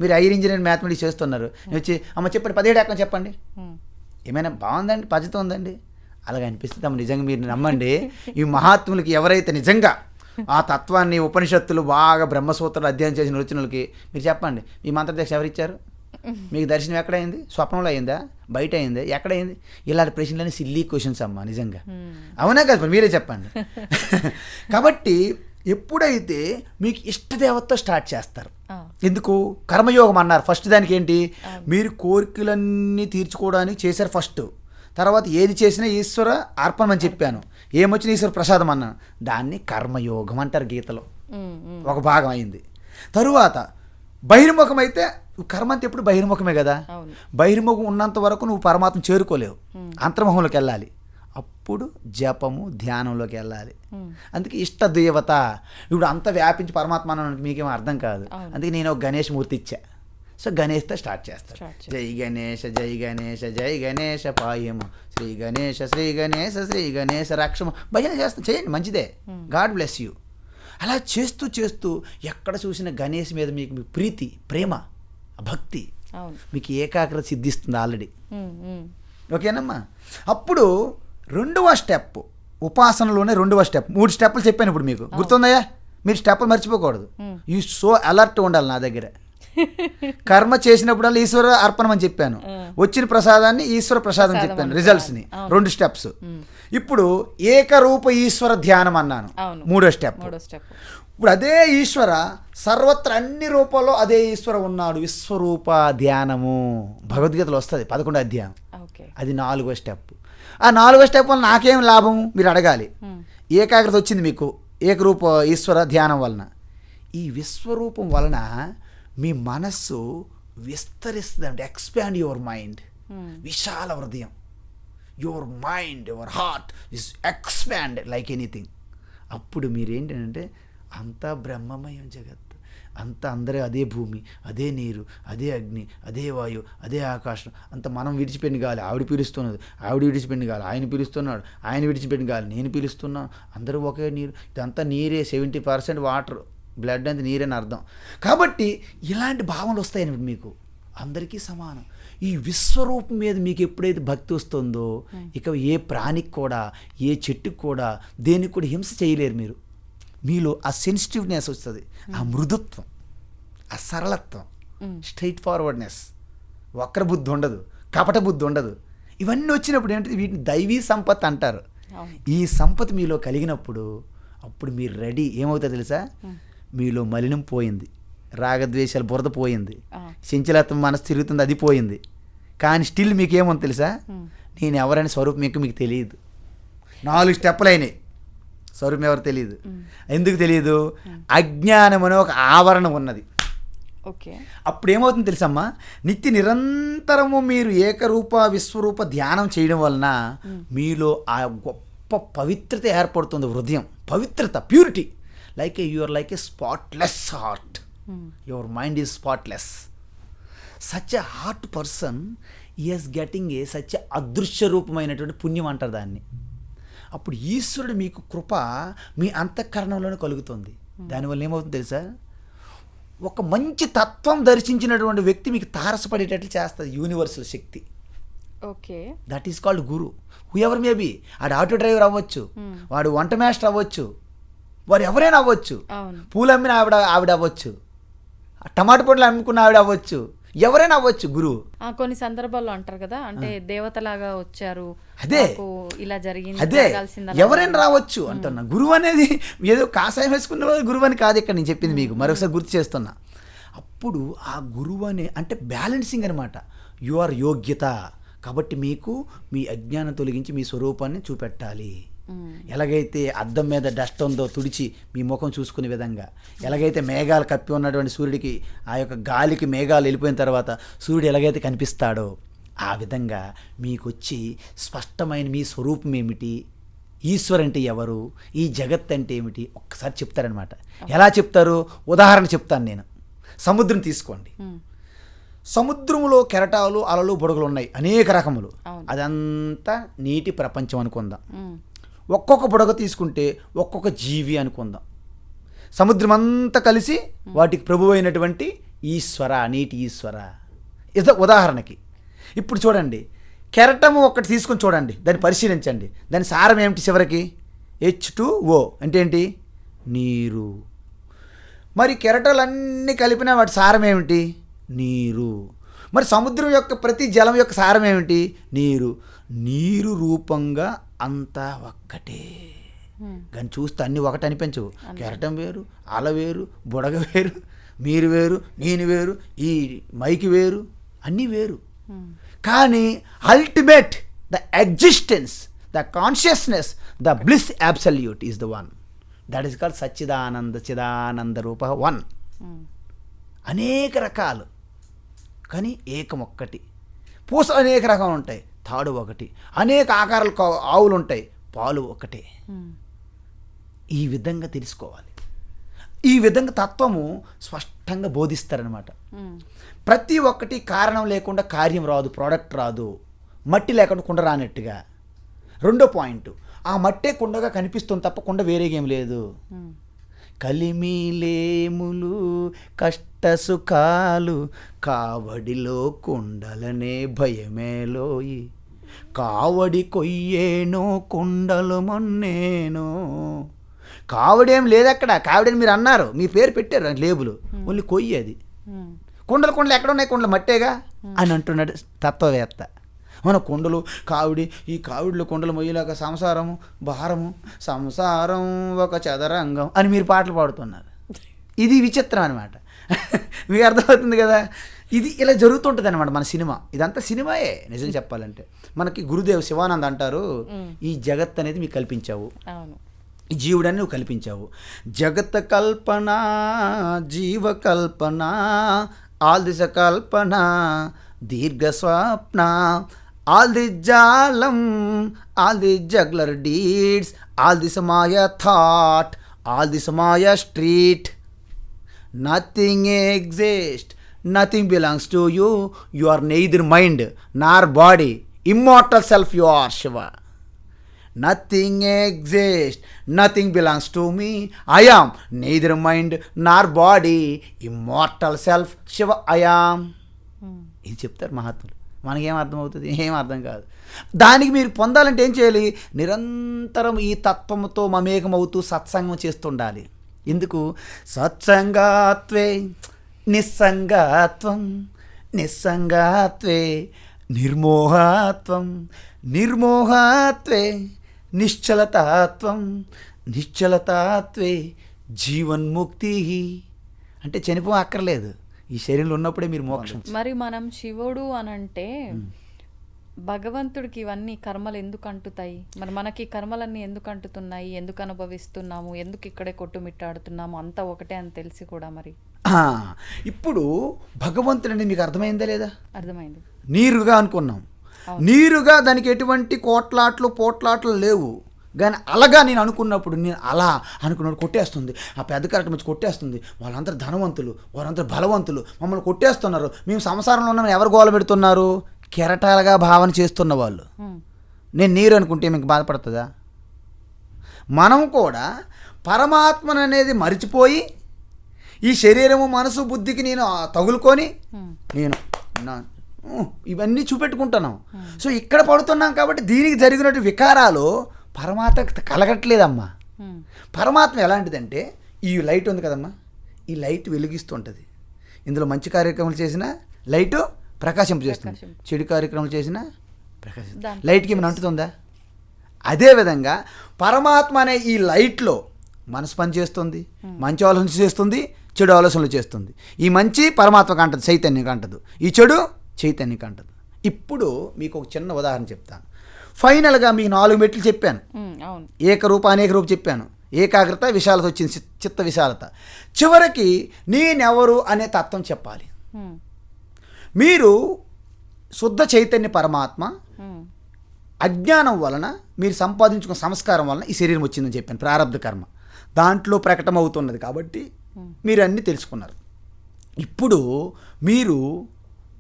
మీరు హైయర్ ఇంజనీరింగ్ మ్యాథమెటిక్స్ చేస్తున్నారు, నేను వచ్చి అమ్మ చెప్పండి 17 ఏకం చెప్పండి, ఏమైనా బాగుందండి, పద్ధతి ఉందండి, అలాగ అనిపిస్తుంది అమ్మ. నిజంగా మీరు నమ్మండి, ఈ మహాత్ములకి ఎవరైతే నిజంగా ఆ తత్వాన్ని ఉపనిషత్తులు బాగా బ్రహ్మసూత్రాలు అధ్యయనం చేసిన రచనలకి మీరు చెప్పండి, మీ మంత్రదీక్ష ఎవరిచ్చారు? మీకు దర్శనం ఎక్కడైంది? స్వప్నంలో అయిందా? బయట అయిందా? ఎక్కడైంది? ఇలాంటి ప్రశ్నలని సిల్లీ క్వశ్చన్స్ అమ్మా నిజంగా. అవునా కదా, మీరే చెప్పండి. కాబట్టి ఎప్పుడైతే మీకు ఇష్టదేవతతో స్టార్ట్ చేస్తారు, ఎందుకు కర్మయోగం అన్నారు ఫస్ట్. దానికి ఏంటి, మీరు కోరికలన్నీ తీర్చుకోవడానికి చేశారు ఫస్ట్. తర్వాత ఏది చేసినా ఈశ్వర అర్పణం అని చెప్పాను, ఏమొచ్చినా ఈశ్వర ప్రసాదం అన్నాను. దాన్ని కర్మయోగం అంటారు గీతలో, ఒక భాగం అయింది. తరువాత బహిర్ముఖం అయితే, కర్మ అంతా ఎప్పుడు బహిర్ముఖమే కదా. బహిర్ముఖం ఉన్నంత వరకు నువ్వు పరమాత్మ చేరుకోలేవు, అంతర్ముఖంలోకి వెళ్ళాలి. అప్పుడు జపము ధ్యానంలోకి వెళ్ళాలి. అందుకే ఇష్ట దేవత. ఇప్పుడు అంత వ్యాపించి పరమాత్మ అన్నానికి మీకేమో అర్థం కాదు. అందుకే నేను ఒక గణేష్ మూర్తి ఇచ్చా. సో గణేష్తో స్టార్ట్ చేస్తాను. జై గణేష జై గణేష జై గణేష పాయము, శ్రీ గణేష శ్రీ గణేష శ్రీ గణేష రక్షము. భజన చేస్తాం, చేయండి, మంచిదే. God bless you. అలా చేస్తూ చేస్తూ ఎక్కడ చూసిన గణేష్ మీద మీకు ప్రీతి, ప్రేమ, భక్తి, మీకు ఏకాగ్రత సిద్ధిస్తుంది ఆల్రెడీ. ఓకేనమ్మా. అప్పుడు రెండవ స్టెప్, ఉపాసనలోనే రెండవ స్టెప్. 3 స్టెప్పులు చెప్పాను ఇప్పుడు మీకు, గుర్తుందయ్యా? మీరు స్టెప్పులు మర్చిపోకూడదు. యూ సో అలర్ట్ ఉండాలి నా దగ్గర. కర్మ చేసినప్పుడల్లా ఈశ్వర అర్పణం అని చెప్పాను, వచ్చిన ప్రసాదాన్ని ఈశ్వర ప్రసాదం చెప్పాను, రిజల్ట్స్ని. 2 స్టెప్స్. ఇప్పుడు ఏకరూప ఈశ్వర ధ్యానం అన్నాను, 3వ స్టెప్. ఇప్పుడు అదే ఈశ్వర సర్వత్ర అన్ని రూపాల్లో అదే ఈశ్వర ఉన్నాడు, విశ్వరూప ధ్యానము భగవద్గీతలో వస్తుంది 11వ అధ్యాయం. అది 4వ స్టెప్. ఆ 4వ స్టెప్ వల్ల నాకేం లాభం మీరు అడగాలి. ఏకాగ్రత వచ్చింది మీకు ఏకరూప ఈశ్వర ధ్యానం వలన. ఈ విశ్వరూపం వలన మీ మనస్సు విస్తరిస్తుంది. Expand your mind. విశాల హృదయం, your mind, your heart is expand like anything. అప్పుడు మీరేంటంటే అంతా బ్రహ్మమయం జగత్, అంతా అందరూ అదే భూమి, అదే నీరు, అదే అగ్ని, అదే వాయు, అదే ఆకాశం. అంత మనం విడిచిపెట్టిన గాలి ఆవిడ పీలుస్తున్నది, ఆవిడ విడిచిపెట్టిన గాలి ఆయన పీలుస్తున్నాడు, ఆయన విడిచిపెట్టిన గాలి నేను పీలుస్తున్నాను, అందరూ ఒకే నీరు. ఇదంతా నీరే, 70% వాటర్, బ్లడ్ అంతా నీరని అర్థం. కాబట్టి ఇలాంటి భావనలు వస్తాయని మీకు అందరికీ సమానం. ఈ విశ్వరూపం మీద మీకు ఎప్పుడైతే భక్తి వస్తుందో, ఇక ఏ ప్రాణికి కూడా, ఏ చెట్టుకు కూడా, దేనికి కూడా హింస చేయలేరు మీరు. మీలో ఆ సెన్సిటివ్నెస్ వస్తుంది, ఆ మృదుత్వం, ఆ సరళత్వం, స్ట్రైట్ ఫార్వర్డ్నెస్, వక్ర బుద్ధి ఉండదు, కపట బుద్ధి ఉండదు. ఇవన్నీ వచ్చినప్పుడు ఏంటంటే వీటిని దైవీ సంపత్ అంటారు. ఈ సంపద మీలో కలిగినప్పుడు అప్పుడు మీరు రెడీ. ఏమవుతుందో తెలుసా? మీలో మలినం పోయింది, రాగద్వేషాలు బురద పోయింది, చంచలత్వం మనసు తిరుగుతుంది, అది పోయింది. కానీ స్టిల్ మీకేమో తెలుసా? నేను ఎవరైనా స్వరూపం మీకు తెలియదు. 4 స్టెప్పులు అయినాయి, స్వరూపం ఎవరు తెలియదు. ఎందుకు తెలియదు? అజ్ఞానం అనే ఒక ఆవరణ ఉన్నది. అప్పుడు ఏమవుతుంది తెలుసమ్మా? నిత్య నిరంతరము మీరు ఏకరూప విశ్వరూప ధ్యానం చేయడం వలన మీలో ఆ గొప్ప పవిత్రత ఏర్పడుతుంది. హృదయం పవిత్రత, purity. you are like a spotless heart. Your mind is spotless. Such a heart person is getting such a అదృశ్య రూపమైనటువంటి పుణ్యం అంటారు దాన్ని. అప్పుడు ఈశ్వరుడు మీకు కృప మీ అంతఃకరణంలోనే కలుగుతుంది. దానివల్ల ఏమవుతుంది తెలుసా? ఒక మంచి తత్వం దర్శించినటువంటి వ్యక్తి మీకు తారసపడేటట్లు చేస్తుంది universal Shakti. That is called Guru. Who ever maybe. ఆడు ఆటో డ్రైవర్ అవ్వచ్చు, వాడు వంట మాస్టర్ అవ్వచ్చు, వారు ఎవరైనా అవ్వచ్చు. అవును. పూలు అమ్మిన ఆవిడ అవ్వచ్చు, టమాటా పండ్లు అమ్ముకున్న ఆవిడ అవ్వచ్చు, ఎవరైనా అవ్వచ్చు గురువు. కొన్ని సందర్భాల్లో అంటారు కదా, అంటే దేవతలాగా వచ్చారు, అదే నాకు ఇలా జరిగింది, అదే జరగాల్సింది అలా ఎవరైనా రావచ్చు అంటున్నా. గురువు అనేది ఏదో కాషాయం వేసుకున్న గురువు అని కాదు ఇక్కడ నేను చెప్పింది మీకు, మరొకసారి గుర్తు చేస్తున్నా. అప్పుడు ఆ గురువు అనే అంటే బ్యాలెన్సింగ్ అనమాట. యు ఆర్ యోగ్యత, కాబట్టి మీకు మీ అజ్ఞానం తొలగించి మీ స్వరూపాన్ని చూపెట్టాలి. ఎలాగైతే అద్దం మీద డస్ట్ ఉందో తుడిచి మీ ముఖం చూసుకునే విధంగా, ఎలాగైతే మేఘాలు కప్పి ఉన్నటువంటి సూర్యుడికి ఆ యొక్క గాలికి మేఘాలు వెళ్ళిపోయిన తర్వాత సూర్యుడు ఎలాగైతే కనిపిస్తాడో ఆ విధంగా మీకు వచ్చి స్పష్టమైన మీ స్వరూపం ఏమిటి, ఈశ్వర్ అంటే ఎవరు, ఈ జగత్ అంటే ఏమిటి ఒక్కసారి చెప్తారనమాట. ఎలా చెప్తారు? ఉదాహరణ చెప్తాను నేను. సముద్రం తీసుకోండి. సముద్రంలో కెరటాలు, అలలు, బుడగలు ఉన్నాయి, అనేక రకములు. అదంతా నీటి ప్రపంచం అనుకుందాం. ఒక్కొక్క బుడగ తీసుకుంటే ఒక్కొక్క జీవి అనుకుందాం. సముద్రం అంతా కలిసి వాటికి ప్రభు అయినటువంటి ఈశ్వర, నీటి ఈశ్వర. ఇది ఉదాహరణకి. ఇప్పుడు చూడండి, కెరటము ఒక్కటి తీసుకొని చూడండి, దాన్ని పరిశీలించండి. దాని సారం ఏమిటి? చివరికి H2O అంటే ఏంటి? నీరు. మరి కెరటాలన్నీ కలిపిన వాటి సారం ఏమిటి? నీరు. మరి సముద్రం యొక్క ప్రతి జలం యొక్క సారం ఏమిటి? నీరు. నీరు రూపంగా అంతా ఒక్కటే. కానీ చూస్తే అన్నీ ఒకటి అనిపించవు. కెరటం వేరు, అల వేరు, బుడగ వేరు, మీరు వేరు, నేను వేరు, ఈ మైకి వేరు, అన్నీ వేరు. కానీ ultimate the existence, the consciousness, the bliss absolute is the one. That is called సచ్చిదానంద చిదానంద రూప వన్. అనేక రకాలు కానీ ఏకం ఒక్కటి. పూస అనేక రకాలు ఉంటాయి, తాడు ఒకటి. అనేక ఆకారాలు ఆవులు ఉంటాయి, పాలు ఒకటే. ఈ విధంగా తెలుసుకోవాలి. ఈ విధంగా తత్వము స్పష్టంగా బోధిస్తారనమాట. ప్రతి ఒక్కటి కారణం లేకుండా కార్యం రాదు, ప్రోడక్ట్ రాదు. మట్టి లేకుండా కుండ రానట్టుగా. రెండో పాయింట్, ఆ మట్టే కుండగా కనిపిస్తుంది తప్ప కుండ వేరేగేం లేదు. కలిమిలేములు కష్ట సుఖాలు కావడిలో కుండలనే భయమేలోయి, కావడి కొయ్యేనో కుండలు మొన్నేనో. కావడేం లేదక్కడ, కావడని మీరు అన్నారు, మీ పేరు పెట్టారు లేబులు, ఓన్లీ కొయ్యి. అది కుండలు ఎక్కడ ఉన్నాయి? కుండలు మట్టేగా అని అంటున్నాడు తత్వవేత్త. మన కుండలు కావిడి, ఈ కావిడిలో కుండలు మొయ్యలేక సంసారము భారము, సంసారం ఒక చదరంగం అని మీరు పాటలు పాడుతున్నారు. ఇది విచిత్రం అనమాట. మీకు అర్థమవుతుంది కదా? ఇది ఇలా జరుగుతుంటుంది అనమాట మన సినిమా. ఇదంతా సినిమాయే నిజం చెప్పాలంటే. మనకి గురుదేవ్ శివానంద్ అంటారు, ఈ జగత్ అనేది మీకు కల్పించావు, ఈ జీవుడని నువ్వు కల్పించావు. జగత్ కల్పన, జీవ కల్పన, ఆల్ దిశ కల్పన, దీర్ఘ స్వప్న, all the jalam, all the juggler deeds, all this Maya thought, all this Maya street. Nothing exists, nothing belongs to you. You are neither mind nor body. Immortal self you are, Shiva. Nothing exists, nothing belongs to me. I am neither mind nor body. Immortal self, Shiva I am. ఇది చెప్తారు మహాత్ములు. మనకేం అర్థమవుతుంది? ఏం అర్థం కాదు. దానికి మీరు పొందాలంటే ఏం చేయాలి? నిరంతరం ఈ తత్వముతో మమేకమవుతూ సత్సంగం చేస్తుండాలి. ఎందుకు? సత్సంగాత్వే నిస్సంగాత్వం, నిస్సంగాత్వే నిర్మోహాత్వం, నిర్మోహాత్వే నిశ్చలతాత్వం, నిశ్చలతాత్వే జీవన్ముక్తి. అంటే చనిపో అక్కర్లేదు, ఈ శరీరంలో ఉన్నప్పుడే మీరు మోక్షం. మరి మనం శివుడు అనంటే భగవంతుడికి ఇవన్నీ కర్మలు ఎందుకు అంటుతాయి? మరి మనకి కర్మలన్నీ ఎందుకు అంటుతున్నాయి? ఎందుకు అనుభవిస్తున్నాము? ఎందుకు ఇక్కడే కొట్టుమిట్టాడుతున్నాము? అంతా ఒకటే అని తెలిసి కూడా మరి ఇప్పుడు భగవంతుడు అనేది మీకు అర్థమైందా లేదా? అర్థమైంది. నీరుగా అనుకున్నాం, నీరుగా దానికి ఎటువంటి కోట్లాట్లు పోట్లాట్లు లేవు. కానీ అలాగా నేను అనుకున్నప్పుడు, నేను అలా అనుకున్నప్పుడు కొట్టేస్తుంది, ఆ పెద్ద కరెక్ట్ మంచి కొట్టేస్తుంది. వాళ్ళందరూ ధనవంతులు, వాళ్ళందరూ బలవంతులు, మమ్మల్ని కొట్టేస్తున్నారు. మేము సంసారంలో ఉన్నామని ఎవరు గోల పెడుతున్నారు? కెరటాలుగా భావన చేస్తున్న వాళ్ళు. నేను నీరు అనుకుంటే మీకు బాధపడుతుందా? మనం కూడా పరమాత్మను అనేది మరిచిపోయి ఈ శరీరము మనసు బుద్ధికి నేను తగులుకొని నేను ఇవన్నీ చూపెట్టుకుంటున్నాం. సో ఇక్కడ పడుతున్నాం కాబట్టి దీనికి జరిగినట్టు వికారాలు పరమాత్మ కలగట్లేదమ్మా. పరమాత్మ ఎలాంటిదంటే ఈ లైట్ ఉంది కదమ్మా, ఈ లైట్ వెలిగిస్తూ ఉంటుంది. ఇందులో మంచి కార్యక్రమాలు చేసినా లైటు ప్రకాశింపజేస్తుంది, చెడు కార్యక్రమాలు చేసినా ప్రకాశిస్తుంది. లైట్కి ఏమైనా అంటుతుందా? అదేవిధంగా పరమాత్మ అనే ఈ లైట్లో మనసు పని చేస్తుంది, మంచి ఆలోచన చేస్తుంది, చెడు ఆలోచనలు చేస్తుంది. ఈ మంచి పరమాత్మకు అంటదు, చైతన్యం అంటదు, ఈ చెడు చైతన్యం అంటదు. ఇప్పుడు మీకు ఒక చిన్న ఉదాహరణ చెప్తాను. ఫైనల్గా మీకు 4 మెట్లు చెప్పాను. ఏకరూప అనేక రూపం చెప్పాను. ఏకాగ్రత, విశాలత వచ్చింది, చిత్త విశాలత. చివరికి నేనెవరు అనే తత్వం చెప్పాలి. మీరు శుద్ధ చైతన్య పరమాత్మ, అజ్ఞానం వలన మీరు సంపాదించుకున్న సంస్కారం వలన ఈ శరీరం వచ్చిందని చెప్పాను, ప్రారంధ కర్మ దాంట్లో ప్రకటమవుతున్నది. కాబట్టి మీరు అన్నీ తెలుసుకున్నారు. ఇప్పుడు మీరు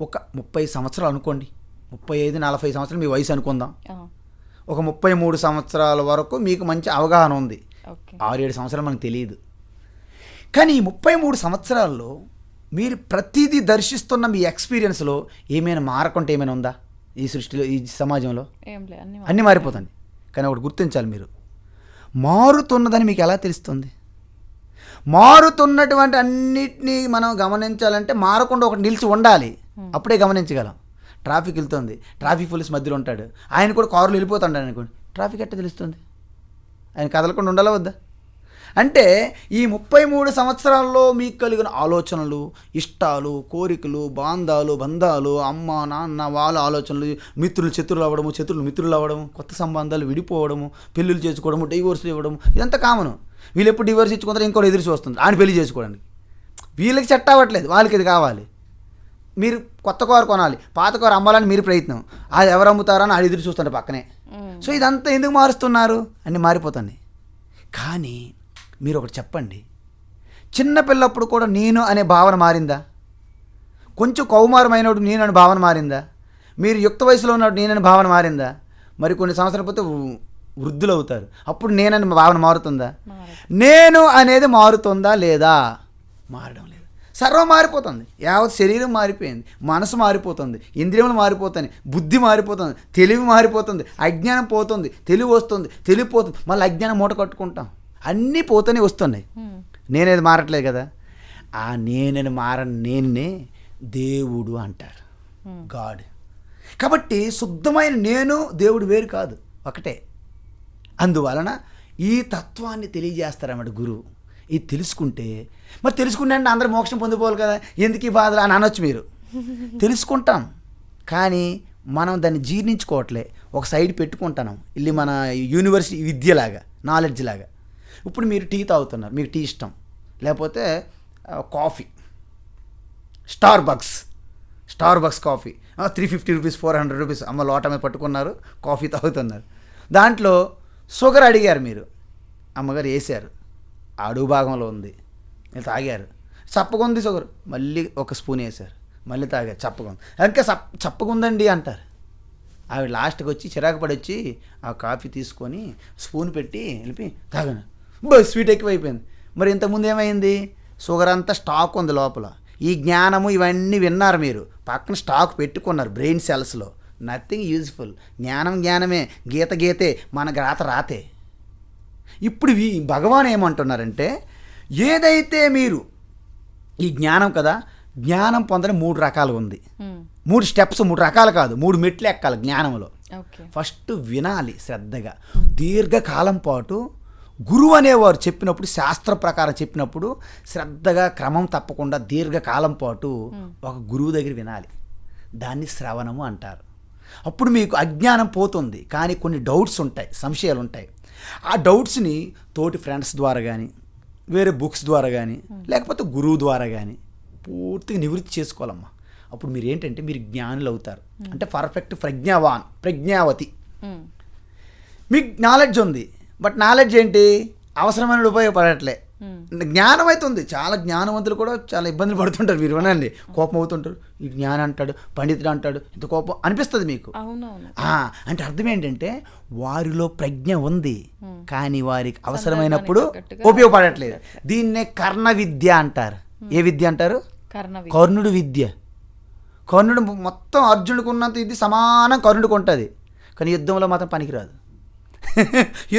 ఒక 30 సంవత్సరాలు అనుకోండి, 35-40 సంవత్సరాలు మీ వయసు అనుకుందాం. ఒక 33 సంవత్సరాల వరకు మీకు మంచి అవగాహన ఉంది. 6-7 సంవత్సరాలు మనకు తెలియదు. కానీ ఈ 33 సంవత్సరాల్లో మీరు ప్రతిదీ దర్శిస్తున్న మీ ఎక్స్పీరియన్స్లో ఏమైనా మారకుంటే ఏమైనా ఉందా? ఈ సృష్టిలో, ఈ సమాజంలో అన్నీ మారిపోతుంది. కానీ ఒకటి గుర్తించాలి, మీరు మారుతున్నదని మీకు ఎలా తెలుస్తుంది? మారుతున్నటువంటి అన్నిటినీ మనం గమనించాలంటే మారకుండా ఒకటి నిలిచి ఉండాలి, అప్పుడే గమనించగలం. ట్రాఫిక్ వెళ్తుంది, ట్రాఫిక్ పోలీస్ మధ్యలో ఉంటాడు, ఆయన కూడా కారులో వెళ్ళిపోతాడు అనుకోండి, ట్రాఫిక్ ఎట్లా తెలుస్తుంది? ఆయన కదలకుండా ఉండాలా వద్దా? అంటే ఈ 33 సంవత్సరాల్లో మీకు కలిగిన ఆలోచనలు, ఇష్టాలు, కోరికలు, బంధాలు, అమ్మ నాన్న వాళ్ళ ఆలోచనలు, మిత్రులు శత్రులు అవ్వడము, శత్రులు మిత్రులు అవ్వడము, కొత్త సంబంధాలు విడిపోవడము, పెళ్ళిళ్ళు చేసుకోవడము, డైవోర్స్లు ఇవ్వడము, ఇదంతా కామను. వీళ్ళు ఎప్పుడు డివోర్స్ ఇచ్చుకుంటారో ఇంకోటి ఎదురు చూస్తుంది ఆయన పెళ్లి చేసుకోవడానికి. వీళ్ళకి సెట్ అవ్వట్లేదు, వాళ్ళకి ఇది కావాలి. మీరు కొత్త కారు కొనాలి, పాత కారు అమ్మాలని మీరు ప్రయత్నం, అది ఎవరు అమ్ముతారని అది ఎదురు చూస్తుంటే పక్కనే. సో ఇదంతా ఎందుకు మారుస్తున్నారు? అన్నీ మారిపోతుంది. కానీ మీరు ఒకటి చెప్పండి, చిన్నపిల్లప్పుడు కూడా నేను అనే భావన మారిందా? కొంచెం కౌమారమైనప్పుడు నేను అనే భావన మారిందా? మీరు యుక్త వయసులో ఉన్నప్పుడు నేనని భావన మారిందా? మరి కొన్ని సంవత్సరాలు పోతే వృద్ధులు అవుతారు, అప్పుడు నేనని భావన మారుతుందా? నేను అనేది మారుతుందా లేదా? మారడం లేదు. సర్వం మారిపోతుంది, యావత్ శరీరం మారిపోయింది, మనసు మారిపోతుంది, ఇంద్రియములు మారిపోతాయి, బుద్ధి మారిపోతుంది, తెలివి మారిపోతుంది, అజ్ఞానం పోతుంది, తెలివి వస్తుంది, తెలివి పోతుంది, మళ్ళీ అజ్ఞానం మూట కట్టుకుంటాం. అన్నీ పోతూనే వస్తున్నాయి. నేనేది మారట్లేదు కదా. ఆ నేనని నేనే దేవుడు అంటారు, గాడ్. కాబట్టి శుద్ధమైన నేను దేవుడు వేరు కాదు, ఒకటే. అందువలన ఈ తత్వాన్ని తెలియజేస్తారన్నమాట గురువు. ఇది తెలుసుకుంటే, మరి తెలుసుకుంటే అంటే అందరూ మోక్షం పొందిపోవాలి కదా, ఎందుకు ఈ బాధలు అని అనొచ్చు మీరు. తెలుసుకుంటాం, కానీ మనం దాన్ని జీర్ణించుకోవట్లే, ఒక సైడ్ పెట్టుకుంటాం. ఇది మన యూనివర్సిటీ విద్యలాగా, నాలెడ్జ్ లాగా. ఇప్పుడు మీరు టీ తాగుతున్నారు, మీకు టీ ఇష్టం, లేకపోతే coffee, Starbucks coffee 350 rupees 400 rupees అమ్మ లోట మీద పట్టుకున్నారు, కాఫీ తాగుతున్నారు. దాంట్లో షుగర్ అడిగారు మీరు, అమ్మగారు వేసారు, అడుగు భాగంలో ఉంది, మీరు తాగారు, చప్పగుంది షుగర్, మళ్ళీ ఒక స్పూన్ వేసారు, మళ్ళీ తాగారు, చప్పగుంది, ఇంకా చప్పగుందండి అంటారు. ఆవిడ లాస్ట్కి వచ్చి చిరాకు పడి వచ్చి ఆ కాఫీ తీసుకొని స్పూన్ పెట్టి వెళ్ళి తాగాను, స్వీట్ ఎక్కువైపోయింది. మరి ఇంతకుముందు ఏమైంది? షుగర్ అంతా స్టాక్ ఉంది లోపల. ఈ జ్ఞానము ఇవన్నీ విన్నారు మీరు, పక్కన స్టాక్ పెట్టుకున్నారు బ్రెయిన్ సెల్స్లో. Nothing useful. జ్ఞానమే, గీతే, మన రాతే. ఇప్పుడు భగవాన్ ఏమంటున్నారంటే, ఏదైతే మీరు ఈ జ్ఞానం కదా, జ్ఞానం పొందడం 3 రకాలు ఉంది. 3 స్టెప్స్, 3 రకాలు కాదు, 3 మెట్లు ఎక్కాలి జ్ఞానంలో. ఫస్ట్ వినాలి శ్రద్ధగా, దీర్ఘకాలం పాటు గురువు అనేవారు చెప్పినప్పుడు, శాస్త్ర ప్రకారం చెప్పినప్పుడు శ్రద్ధగా క్రమం తప్పకుండా దీర్ఘకాలం పాటు ఒక గురువు దగ్గర వినాలి. దాన్ని శ్రవణము అంటారు. అప్పుడు మీకు అజ్ఞానం పోతుంది, కానీ కొన్ని డౌట్స్ ఉంటాయి, సంశయాలు ఉంటాయి. ఆ డౌట్స్ని తోటి ఫ్రెండ్స్ ద్వారా కానీ, వేరే బుక్స్ ద్వారా కానీ, లేకపోతే గురువు ద్వారా కానీ పూర్తిగా నివృత్తి చేసుకోవాలమ్మా. అప్పుడు మీరు ఏంటంటే మీరు జ్ఞానులు అవుతారు, అంటే పర్ఫెక్ట్ ప్రజ్ఞావతి. మీకు నాలెడ్జ్ ఉంది, బట్ నాలెడ్జ్ ఏంటి? అవసరమైన ఉపయోగపడట్లే. జ్ఞానం అయితే ఉంది, చాలా జ్ఞానవంతులు కూడా చాలా ఇబ్బందులు పడుతుంటారు. మీరు వినండి, కోపం అవుతుంటారు, ఈ జ్ఞానం అంటాడు, పండితుడు అంటాడు, ఇంత కోపం అనిపిస్తుంది మీకు. అంటే అర్థం ఏంటంటే వారిలో ప్రజ్ఞ ఉంది, కానీ వారికి అవసరమైనప్పుడు ఉపయోగపడట్లేదు. దీన్నే కర్ణ విద్య అంటారు. ఏ విద్య అంటారు? కర్ణుడు విద్య. కర్ణుడు మొత్తం అర్జునుడికి ఉన్నంత ఇది సమానం కర్ణుడికి ఉంటుంది, కానీ యుద్ధంలో మాత్రం పనికిరాదు.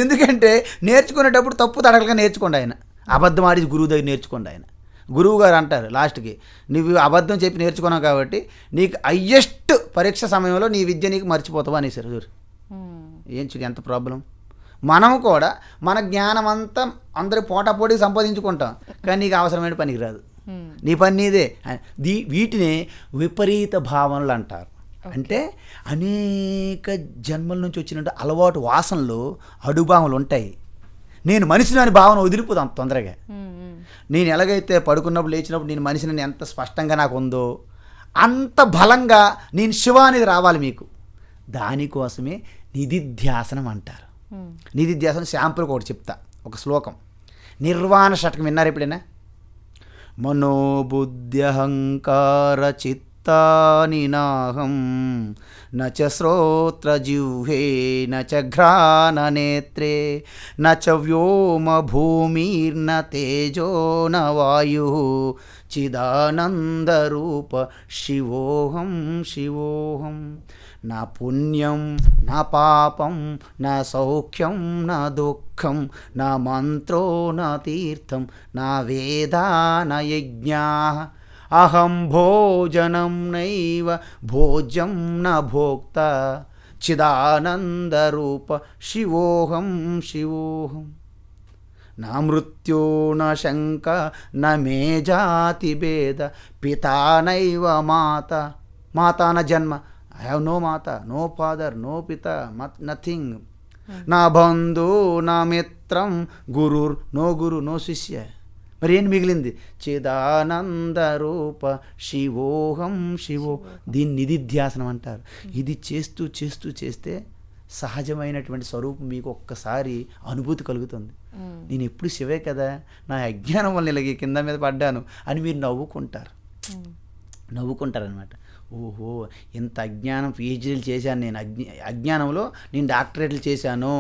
ఎందుకంటే నేర్చుకునేటప్పుడు తప్పు తడకలుగా నేర్చుకోండి. ఆయన అబద్ధం ఆడి గురువు దగ్గర నేర్చుకోండి. ఆయన గురువు గారు అంటారు లాస్ట్కి, నువ్వు అబద్ధం చెప్పి నేర్చుకున్నావు కాబట్టి నీకు హయ్యెస్ట్ పరీక్ష సమయంలో నీ విద్య నీకు మర్చిపోతావు అనేసారు. చూడు ఏం చూడు ఎంత ప్రాబ్లం. మనం కూడా మన జ్ఞానం అంతా అందరూ పోటాపోటీకి సంపాదించుకుంటాం, కానీ నీకు అవసరమైన పనికి రాదు. నీ పని నీదే. వీటిని విపరీత భావనలు అంటారు. అంటే అనేక జన్మల నుంచి వచ్చినట్టు అలవాటు వాసనలు అడుభావనలు ఉంటాయి. నేను మనిషిని అని భావన వదిలిపోతాం తొందరగా. నేను ఎలాగైతే పడుకున్నప్పుడు లేచినప్పుడు నేను మనిషిని ఎంత స్పష్టంగా నాకు ఉందో అంత బలంగా నేను శివ అనేది రావాలి మీకు. దానికోసమే నిధిధ్యాసనం అంటారు. నిధిధ్యాసనం శాంపుల్ ఒకటి చెప్తా, ఒక శ్లోకం. నిర్వాణ షట్కం విన్నారు ఎప్పుడైనా? మనోబుద్ధ్యహంకార చిత్తాని నాహం నచ శ్రోత్రజిహ్వే నచ ఘ్రాణనేత్రే నచ వ్యోమ భూమిర్న తేజో న వాయు చిదానందరూప శివోహం శివోహం. నా పుణ్యం నా పాపం నా సౌఖ్యం నా దుఃఖం నా మంత్రో నా తీర్థం నా వేదా నా యజ్ఞా అహం భోజనం నైవ భోజ్యం న భోక్త చిదానందరూప శివోహం శివోహం. నా మృత్యో న శంక న మే జాతి భేద పితా నైవ మాత మాతా న జన్మ. I have no mata, no father, no pita, nothing. నా బంధు నా మిత్రం గురుర్ నో గురు నో శిష్య. మరి ఏం మిగిలింది? చిదానంద రూప శివోహం శివో. దీన్ని నిధిధ్యాసనం అంటారు. ఇది చేస్తూ చేస్తూ చేస్తే సహజమైనటువంటి స్వరూపం మీకు ఒక్కసారి అనుభూతి కలుగుతుంది. నేను ఎప్పుడు శివే కదా, నా అజ్ఞానం వల్ల ఇలాగే కింద మీద పడ్డాను అని మీరు నవ్వుకుంటారనమాట. ఓహో ఇంత అజ్ఞానం పిహెచ్డీలు చేశాను నేను, అజ్ఞానంలో నేను డాక్టరేట్లు చేశాను,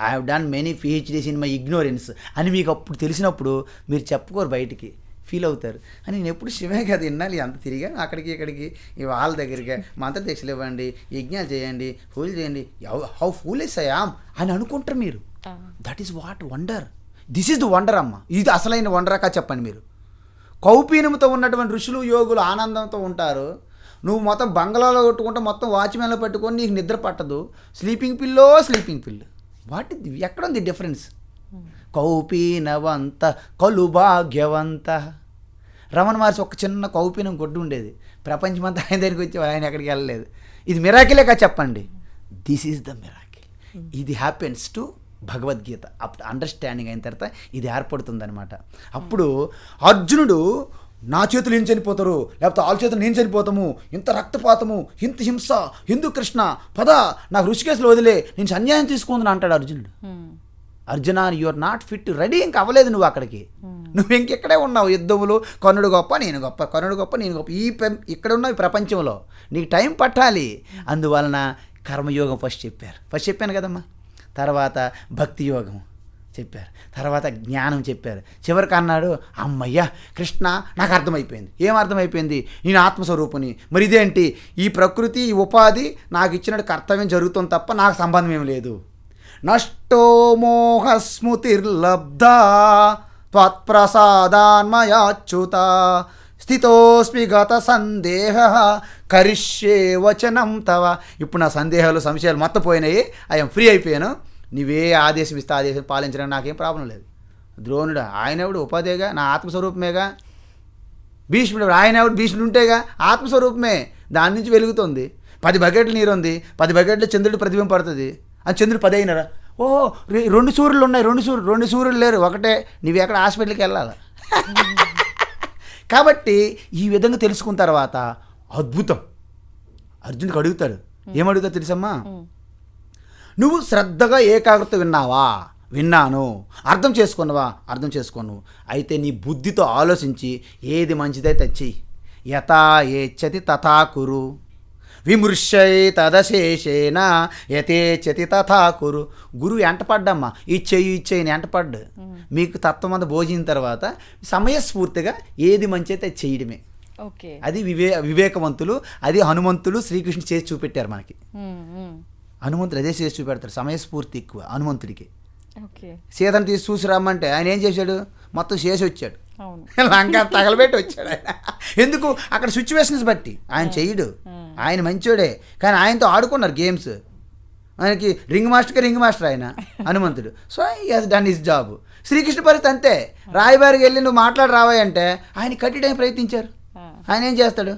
I have done many PhDs in my ignorance అని మీకు అప్పుడు తెలిసినప్పుడు మీరు చెప్పుకోరు, బయటికి ఫీల్ అవుతారు. అని నేను ఎప్పుడు శివే కదా విన్నాలి అంత తిరిగా అక్కడికి ఇక్కడికి వాళ్ళ దగ్గరికి మంత్రదీక్షలు ఇవ్వండి, యజ్ఞాలు చేయండి, పూజలు చేయండి, హౌ ఫూలిష్ ఐ యామ్ అని అనుకుంటారు మీరు. That is what wonder. This is the wonder అమ్మ. ఇది అసలైన వండరాక చెప్పండి మీరు. కౌపీనంతో ఉన్నటువంటి ఋషులు యోగులు ఆనందంతో ఉంటారు. నువ్వు మొత్తం బంగ్లాలో కొట్టుకుంటే మొత్తం వాచ్మెన్లో పెట్టుకొని నీకు నిద్ర పట్టదు. స్లీపింగ్ పిల్లో వాట్ ఎక్కడ ఉంది డిఫరెన్స్? కౌపీనవంత కలు భాగ్యవంత. రమణ మహర్షి ఒక చిన్న కౌపీనం కొట్టు ఉండేది, ప్రపంచమంతా ఆయన దగ్గరికి వచ్చి ఆయన ఎక్కడికి వెళ్ళలేదు. ఇది మిరాకిలే కదా చెప్పండి. This is the miracle. ఇది హ్యాపెన్స్ టు భగవద్గీత. అప్పుడు అండర్స్టాండింగ్ అయిన తర్వాత ఇది ఏర్పడుతుందనమాట. అప్పుడు అర్జునుడు నా చేతులు ఏం చనిపోతారు, లేకపోతే వాళ్ళ చేతులు నేను చనిపోతాము, ఇంత రక్తపాతము, ఇంత హింస, హిందూ కృష్ణ పద నాకు ఋషికేశులు వదిలే, నేను సన్యాసం తీసుకుందని అంటాడు అర్జునుడు. Arjuna you are not fit, ready ఇంకా అవ్వలేదు నువ్వు అక్కడికి, నువ్వు ఇంకెక్కడే ఉన్నావు. యుద్ధములు కర్ణుడు గొప్ప నేను గొప్ప, కర్ణుడు గొప్ప నేను గొప్ప, ఇక్కడ ఉన్న ఈ ప్రపంచంలో నీకు టైం పట్టాలి. అందువలన కర్మయోగం ఫస్ట్ చెప్పాను కదమ్మా. తర్వాత భక్తి యోగం చెప్పారు, తర్వాత జ్ఞానం చెప్పారు. చివరికి అన్నాడు అమ్మయ్య కృష్ణ నాకు అర్థమైపోయింది. ఏం అర్థమైపోయింది? నేను ఆత్మస్వరూపుని. మరి ఇదేంటి ఈ ప్రకృతి ఈ ఉపాధి నాకు ఇచ్చినట్టు కర్తవ్యం జరుగుతుంది తప్ప నాకు సంబంధం ఏం లేదు. నష్టో మోహస్మృతిర్లబ్ధా త్వత్ప్రసాదాన్మయాచ్యుత స్థితోస్మి గత సందేహ కరిష్యే వచనం తవ. ఇప్పుడు నా సందేహాలు సంశయాలు మొత్తం పోయినాయి, ఐఎమ్ ఫ్రీ అయిపోయాను. నువ్వే ఆదేశం ఇస్తే ఆదేశం పాలించడానికి నాకేం ప్రాబ్లం లేదు. ద్రోణుడు ఆయనవుడు ఉపాధేగా, నా ఆత్మస్వరూపమేగా. భీష్ముడు ఆయనవుడు భీష్ముడు ఉంటేగా, ఆత్మస్వరూపమే. దాని నుంచి వెలుగుతుంది. 10 బకెట్లు నీరు ఉంది, 10 బకెట్లు చంద్రుడు ప్రతిబింబం పడుతుంది. అది చంద్రుడు 10 అయినారా? ఓహో 2 సూర్యులు ఉన్నాయి, 2 సూర్యులు లేరు, ఒకటే. నువ్వు ఎక్కడ హాస్పిటల్కి వెళ్ళాలి. కాబట్టి ఈ విధంగా తెలుసుకున్న తర్వాత అద్భుతం. అర్జునుడికి అడుగుతాడు, ఏమడుగుతావు తెలుసమ్మా? నువ్వు శ్రద్ధగా ఏకాగ్రత విన్నావా? విన్నాను. అర్థం చేసుకున్నావా? అర్థం చేసుకోను. అయితే నీ బుద్ధితో ఆలోచించి ఏది మంచిదైతే చెయ్యి. యథా ఏచ్చతి తథా కురు విమృశ్యై తదశేషేన యథేచ్చతి తథా కురు. గురువు ఎంటపడ్డమ్మా, ఇచ్చేయి ఎంటపడ్డు. మీకు తత్వమంతా భోజిన తర్వాత సమయస్ఫూర్తిగా ఏది మంచి అయితే చేయడమే. ఓకే, అది వివేకవంతులు, అది హనుమంతులు శ్రీకృష్ణుడు చేసి చూపెట్టారు మనకి. హనుమంతుడు అదే చేసి చూపెడతాడు, సమయస్ఫూర్తి ఎక్కువ హనుమంతుడికి. ఓకే. సీతను తీసి చూసి రమ్మంటే ఆయన ఏం చేశాడు, మొత్తం చేసి వచ్చాడు, అవును. లంక తగలబెట్టి వచ్చాడు ఆయన. ఎందుకు, అక్కడ సిచ్యువేషన్స్ బట్టి ఆయన చెయ్యడు, ఆయన మంచోడే, కానీ ఆయనతో ఆడుకున్నారు గేమ్స్. ఆయనకి రింగ్ మాస్టర్ ఆయన హనుమంతుడు. So he has done his job. Srikrishna పరిస్థితి అంతే, రాయబారికి వెళ్ళి నువ్వు మాట్లాడి రావాయంటే ఆయన కట్టడానికి ప్రయత్నించారు. ఆయన ఏం చేస్తాడు,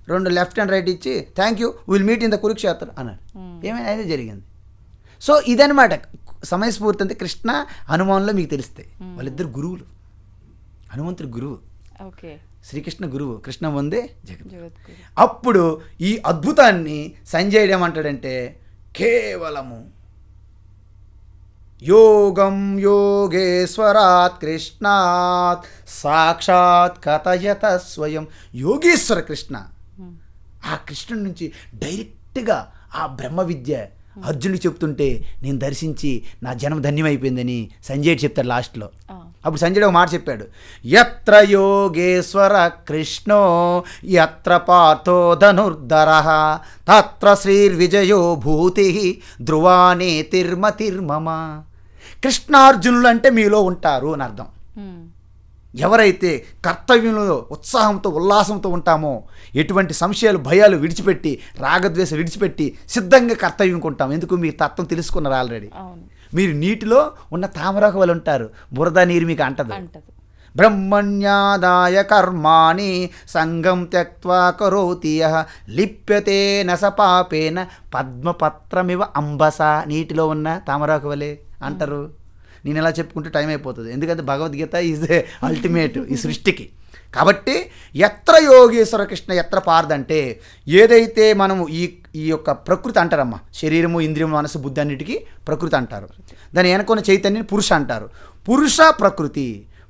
2 లెఫ్ట్ అండ్ రైట్ ఇచ్చి thank you will meet in the Kurukshetra అన్నాడు. ఏమైనా అయితే జరిగింది. సో ఇదనమాట సమయస్ఫూర్తి అంటే కృష్ణ హనుమాన్లో మీకు తెలుస్తాయి. వాళ్ళిద్దరు గురువులు, హనుమంతుడు గురువు, ఓకే. శ్రీకృష్ణ గురువు, కృష్ణ వందే జగత్. జగద్గురు. అప్పుడు ఈ అద్భుతాన్ని సంజయుడు ఏమంటాడంటే, కేవలము యోగం యోగేశ్వరాత్ కృష్ణాత్ సాక్షాత్ కథయత స్వయం. యోగేశ్వర కృష్ణ, ఆ కృష్ణుడి నుంచి డైరెక్ట్గా ఆ బ్రహ్మ విద్య అర్జునుడు చెప్తుంటే నేను దర్శించి నా జన్మ ధన్యమైపోయిందని సంజయుడు చెప్తాడు లాస్ట్లో. అప్పుడు సంజయుడు ఒక మాట చెప్పాడు, యత్ర యోగేశ్వర కృష్ణో యత్ర పార్థో ధనుర్ధరః తత్ర శ్రీర్విజయో భూతి ధ్రువానే తిర్మతిర్మమ. కృష్ణార్జునులు అంటే మీలో ఉంటారు అని అర్థం. ఎవరైతే కర్తవ్యంలో ఉత్సాహంతో ఉల్లాసంతో ఉంటామో, ఎటువంటి సంశయాలు భయాలు విడిచిపెట్టి రాగద్వేషం విడిచిపెట్టి సిద్ధంగా కర్తవ్యంకి ఉంటాం. ఎందుకు, మీ తత్వం తెలుసుకున్నారు ఆల్రెడీ. మీరు నీటిలో ఉన్న తామరాకు వల్ల ఉంటారు, బురద నీరు మీకు అంటదు. బ్రహ్మణ్యాదాయ కర్మాణి సంగం త్యక్త్వా కరోతి యః లిప్యతే నస పాపేన పద్మపత్రమివ అంబస. నీటిలో ఉన్న తామరాకు వలె అంటారు. నేను ఎలా చెప్పుకుంటే టైం అయిపోతుంది, ఎందుకంటే భగవద్గీత ఈజ్ ద అల్టిమేట్ ఈ సృష్టికి. కాబట్టి ఎత్ర యోగేశ్వర కృష్ణ ఎత్ర పార్థ అంటే, ఏదైతే మనము ఈ యొక్క ప్రకృతి అంటారమ్మా, శరీరము ఇంద్రియము మనసు బుద్ధి అన్నిటికీ ప్రకృతి అంటారు. దాని వెనకొన్న చైతన్యం పురుష అంటారు. పురుష ప్రకృతి,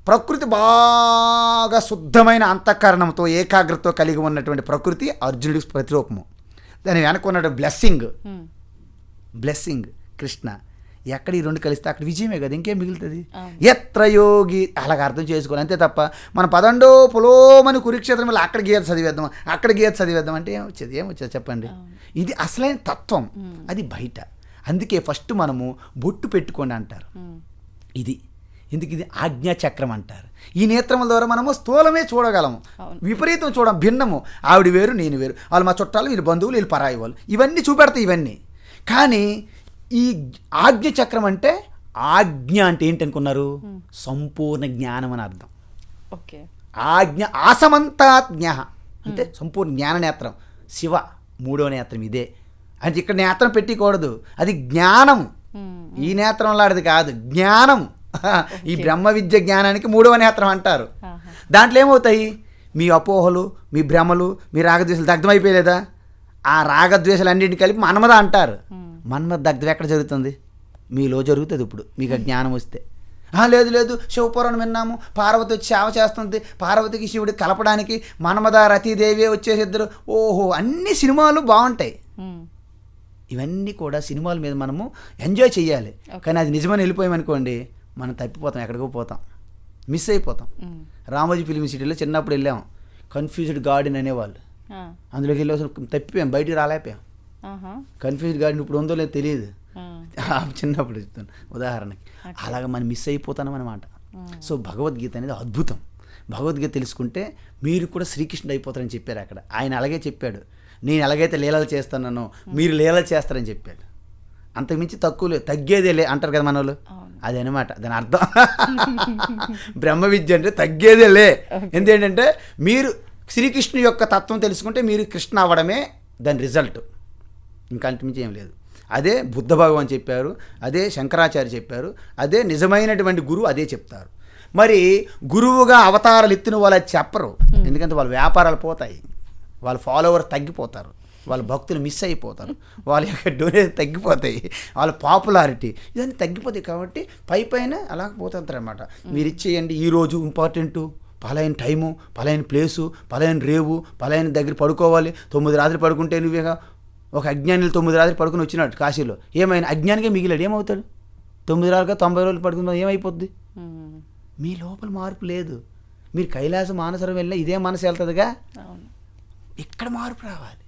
ప్రకృతి బాగా శుద్ధమైన అంతఃకరణంతో ఏకాగ్రతతో కలిగి ఉన్నటువంటి ప్రకృతి అర్జునుడికి ప్రతిరూపము. దాని వెనకున్న బ్లెస్సింగ్ కృష్ణ. ఎక్కడ ఈ రెండు కలిస్తే అక్కడ విజయమే కదా, ఇంకేం మిగులుతుంది. ఎత్ర యోగి అలాగ అర్థం చేసుకోవాలి అంతే తప్ప మన పదండో పులోమని కురుక్షేత్రం వల్ల అక్కడ గీత చదివేద్దాం అక్కడ గీత చదివేద్దాం అంటే ఏమొచ్చేది చెప్పండి. ఇది అసలైన తత్వం, అది బయట. అందుకే ఫస్ట్ మనము బొట్టు పెట్టుకోండి అంటారు. ఇది ఎందుకు, ఇది ఆజ్ఞాచక్రం అంటారు. ఈ నేత్రముల ద్వారా మనము స్థూలమే చూడగలము, విపరీతం చూడం, భిన్నము. ఆవిడ వేరు నేను వేరు, వాళ్ళు మా చుట్టాలు, వీళ్ళు బంధువులు, వీళ్ళు పరాయి వాళ్ళు, ఇవన్నీ చూపెడతాయి ఇవన్నీ. కానీ ఈ ఆజ్ఞ చక్రం అంటే, ఆజ్ఞ అంటే ఏంటనుకున్నారు, సంపూర్ణ జ్ఞానం అని అర్థం. ఓకే. ఆజ్ఞ ఆసమంతాత్ జ్ఞ అంటే సంపూర్ణ జ్ఞాన నేత్రం. శివ 3వ నేత్రం ఇదే. అంటే ఇక్కడ నేత్రం పెట్టకూడదు, అది జ్ఞానం. ఈ నేత్రం లాంటిది కాదు, జ్ఞానం. ఈ బ్రహ్మ విద్య జ్ఞానానికి 3వ నేత్రం అంటారు. దాంట్లో ఏమవుతాయి, మీ అపోహలు, మీ భ్రమలు, మీ రాగద్వేషాలు దగ్ధమైపోయలేదా, ఆ రాగద్వేషాలు అన్నింటినీ కలిపి మన్మద అంటారు. మన్మద దగ్ధం ఎక్కడ జరుగుతుంది, మీలో జరుగుతుంది. ఇప్పుడు మీకు ఆ జ్ఞానం వస్తే, లేదు లేదు శివపురాణం విన్నాము, పార్వతి వచ్చి సేవ చేస్తుంది, పార్వతికి శివుడి కలపడానికి మన్మద రతీదేవి వచ్చేసి ఇద్దరు. ఓహో, అన్ని సినిమాలు బాగుంటాయి. ఇవన్నీ కూడా సినిమాల మీద మనము ఎంజాయ్ చేయాలి. కానీ అది నిజమని వెళ్ళిపోయామనుకోండి, మనం తప్పిపోతాం, ఎక్కడికో పోతాం, మిస్ అయిపోతాం. రామోజీ ఫిల్మ్ సిటీలో చిన్నప్పుడు వెళ్ళాము, కన్ఫ్యూజ్డ్ గార్డెన్ అనేవాళ్ళు, అందులోకి వెళ్ళి అసలు తప్పిపోయాం, బయటికి రాలేకపోయాం. కన్ఫ్యూజ్డ్ గార్డెన్ ఇప్పుడు ఉందో లేదో తెలియదు, చిన్నప్పుడు చెప్తాను ఉదాహరణకి. అలాగ మనం మిస్ అయిపోతాం అనమాట. సో భగవద్గీత అనేది అద్భుతం. భగవద్గీత తెలుసుకుంటే మీరు కూడా శ్రీకృష్ణుడు అయిపోతారని చెప్పారు అక్కడ. ఆయన అలాగే చెప్పాడు, నేను ఎలాగైతే లీలలు చేస్తానో మీరు లీలలు చేస్తారని చెప్పాడు. అంతకుమించి తక్కువ లేదు, తగ్గేదే లే అంటారు కదా మన వాళ్ళు, అది అనమాట దాని అర్థం. బ్రహ్మ విద్య అంటే తగ్గేదే లే. ఎందుకంటే మీరు శ్రీకృష్ణు యొక్క తత్వం తెలుసుకుంటే మీరు కృష్ణ అవ్వడమే దాని రిజల్ట్, ఇంకా అంతమించి ఏం లేదు. అదే బుద్ధ భగవాన్ చెప్పారు, అదే శంకరాచార్య చెప్పారు, అదే నిజమైనటువంటి గురువు అదే చెప్తారు. మరి గురువుగా అవతారాలు ఎత్తిన వాళ్ళు అది చెప్పరు, ఎందుకంటే వాళ్ళ వ్యాపారాలు పోతాయి, వాళ్ళ ఫాలోవర్స్ తగ్గిపోతారు, వాళ్ళ భక్తులు మిస్ అయిపోతారు, వాళ్ళ యొక్క డొనేషన్ తగ్గిపోతాయి, వాళ్ళ పాపులారిటీ ఇవన్నీ తగ్గిపోతాయి. కాబట్టి పైన అలా పోతుంటారు అనమాట. మీరు ఇచ్చేయండి, ఈరోజు ఇంపార్టెంటు, పలాయన టైము, పలాయన ప్లేసు, పలాయన రేవు, పలాయన దగ్గర పడుకోవాలి, 9 రాత్రులు పడుకుంటే నువ్వేగా. ఒక అజ్ఞానిలు 9 రాత్రులు పడుకుని వచ్చినాడు కాశీలో, ఏమైనా అజ్ఞానిగా మిగిలాడు, ఏమవుతాడు? 9 రాత్రులుగా 90 రోజులు పడుకున్న ఏమైపోద్ది? మీ లోపల మార్పు లేదు. మీరు కైలాస మానసరం వెళ్ళినా ఇదే మనసు వెళ్తుందిగా, ఇక్కడ మార్పు రావాలి.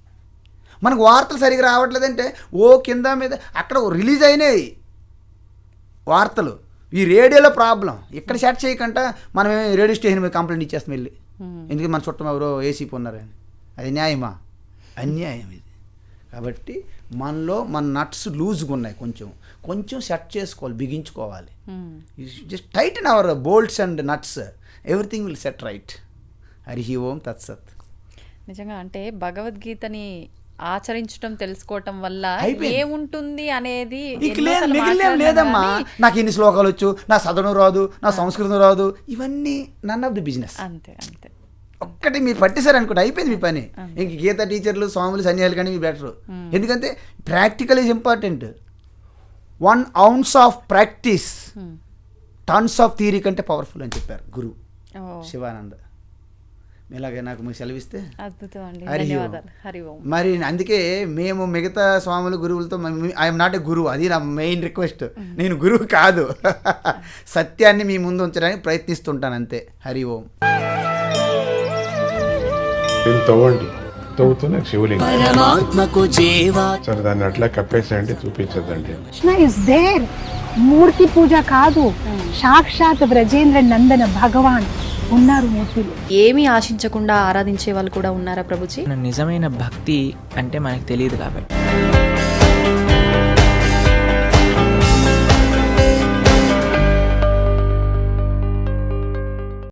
మనకు వార్తలు సరిగ్గా రావట్లేదంటే ఓ కింద మీద అక్కడ రిలీజ్ అయినాయి వార్తలు, ఈ రేడియోలో ప్రాబ్లం. ఇక్కడ సెట్ చేయకుండా మనం రేడియో స్టేషన్ మీద కంప్లైంట్ ఇచ్చేస్తాం వెళ్ళి, ఎందుకంటే మన చుట్టం ఎవరో ఏసీ ఉన్నారని. అది న్యాయమా? అన్యాయం ఇది. కాబట్టి మనలో మన నట్స్ లూజ్గా ఉన్నాయి, కొంచెం సెట్ చేసుకోవాలి, బిగించుకోవాలి. Just tighten our bolts and nuts, everything will set right. Hari ఓం తత్సత్. నిజంగా అంటే భగవద్గీతని ఆచరించడం తెలుసుకోవటం వల్ల అయిపోయింది. ఏముంటుంది అనేది మిగిలిన లేదమ్మా. నాకు ఇన్ని శ్లోకాలు వచ్చు, నా చదవడం రాదు, నా సంస్కృతం రాదు, ఇవన్నీ నన్ ఆఫ్ ది బిజినెస్. అంతే అంతే. ఒక్కటి మీరు పట్టేశారు అనుకోండి, అయిపోయింది మీ పని. ఇంక గీత టీచర్లు, స్వాములు, సన్యాలు కానీ బెటరు. ఎందుకంటే practical is important. 1 ounce of practice tons of theory కంటే పవర్ఫుల్ అని చెప్పారు గురువు శివానంద. ఇలాగే నాకు మీకు సెలవిస్తే అద్భుతం అండి, హరి ఓం. ధన్యవాదాలు. హరి ఓం. మరి అందుకే మేము మిగతా స్వాములు గురువులతో ఐఎమ్ నాట్ ఏ గురువు, అది నా మెయిన్ రిక్వెస్ట్. నేను గురువు కాదు, సత్యాన్ని మీ ముందు ఉంచడానికి ప్రయత్నిస్తుంటాను అంతే. హరి ఓం. తవ్వండి, తవ్వుతున్న శివలింగం. పరమాత్మకు జీవా సరే దాన్ని అట్లా కప్పేసేయండి, చూపించదండి. Krishna is there. మూర్తి పూజ కాదు, సాక్షాత్ బ్రజేంద్ర నందన భగవాన్ ఉన్నారు మూర్తిలో. ఏమీ ఆశించకుండా ఆరాధించే వాళ్ళు కూడా ఉన్నారా ప్రభుజీ? నిజమైన భక్తి అంటే మనకు తెలియదు కాబట్టి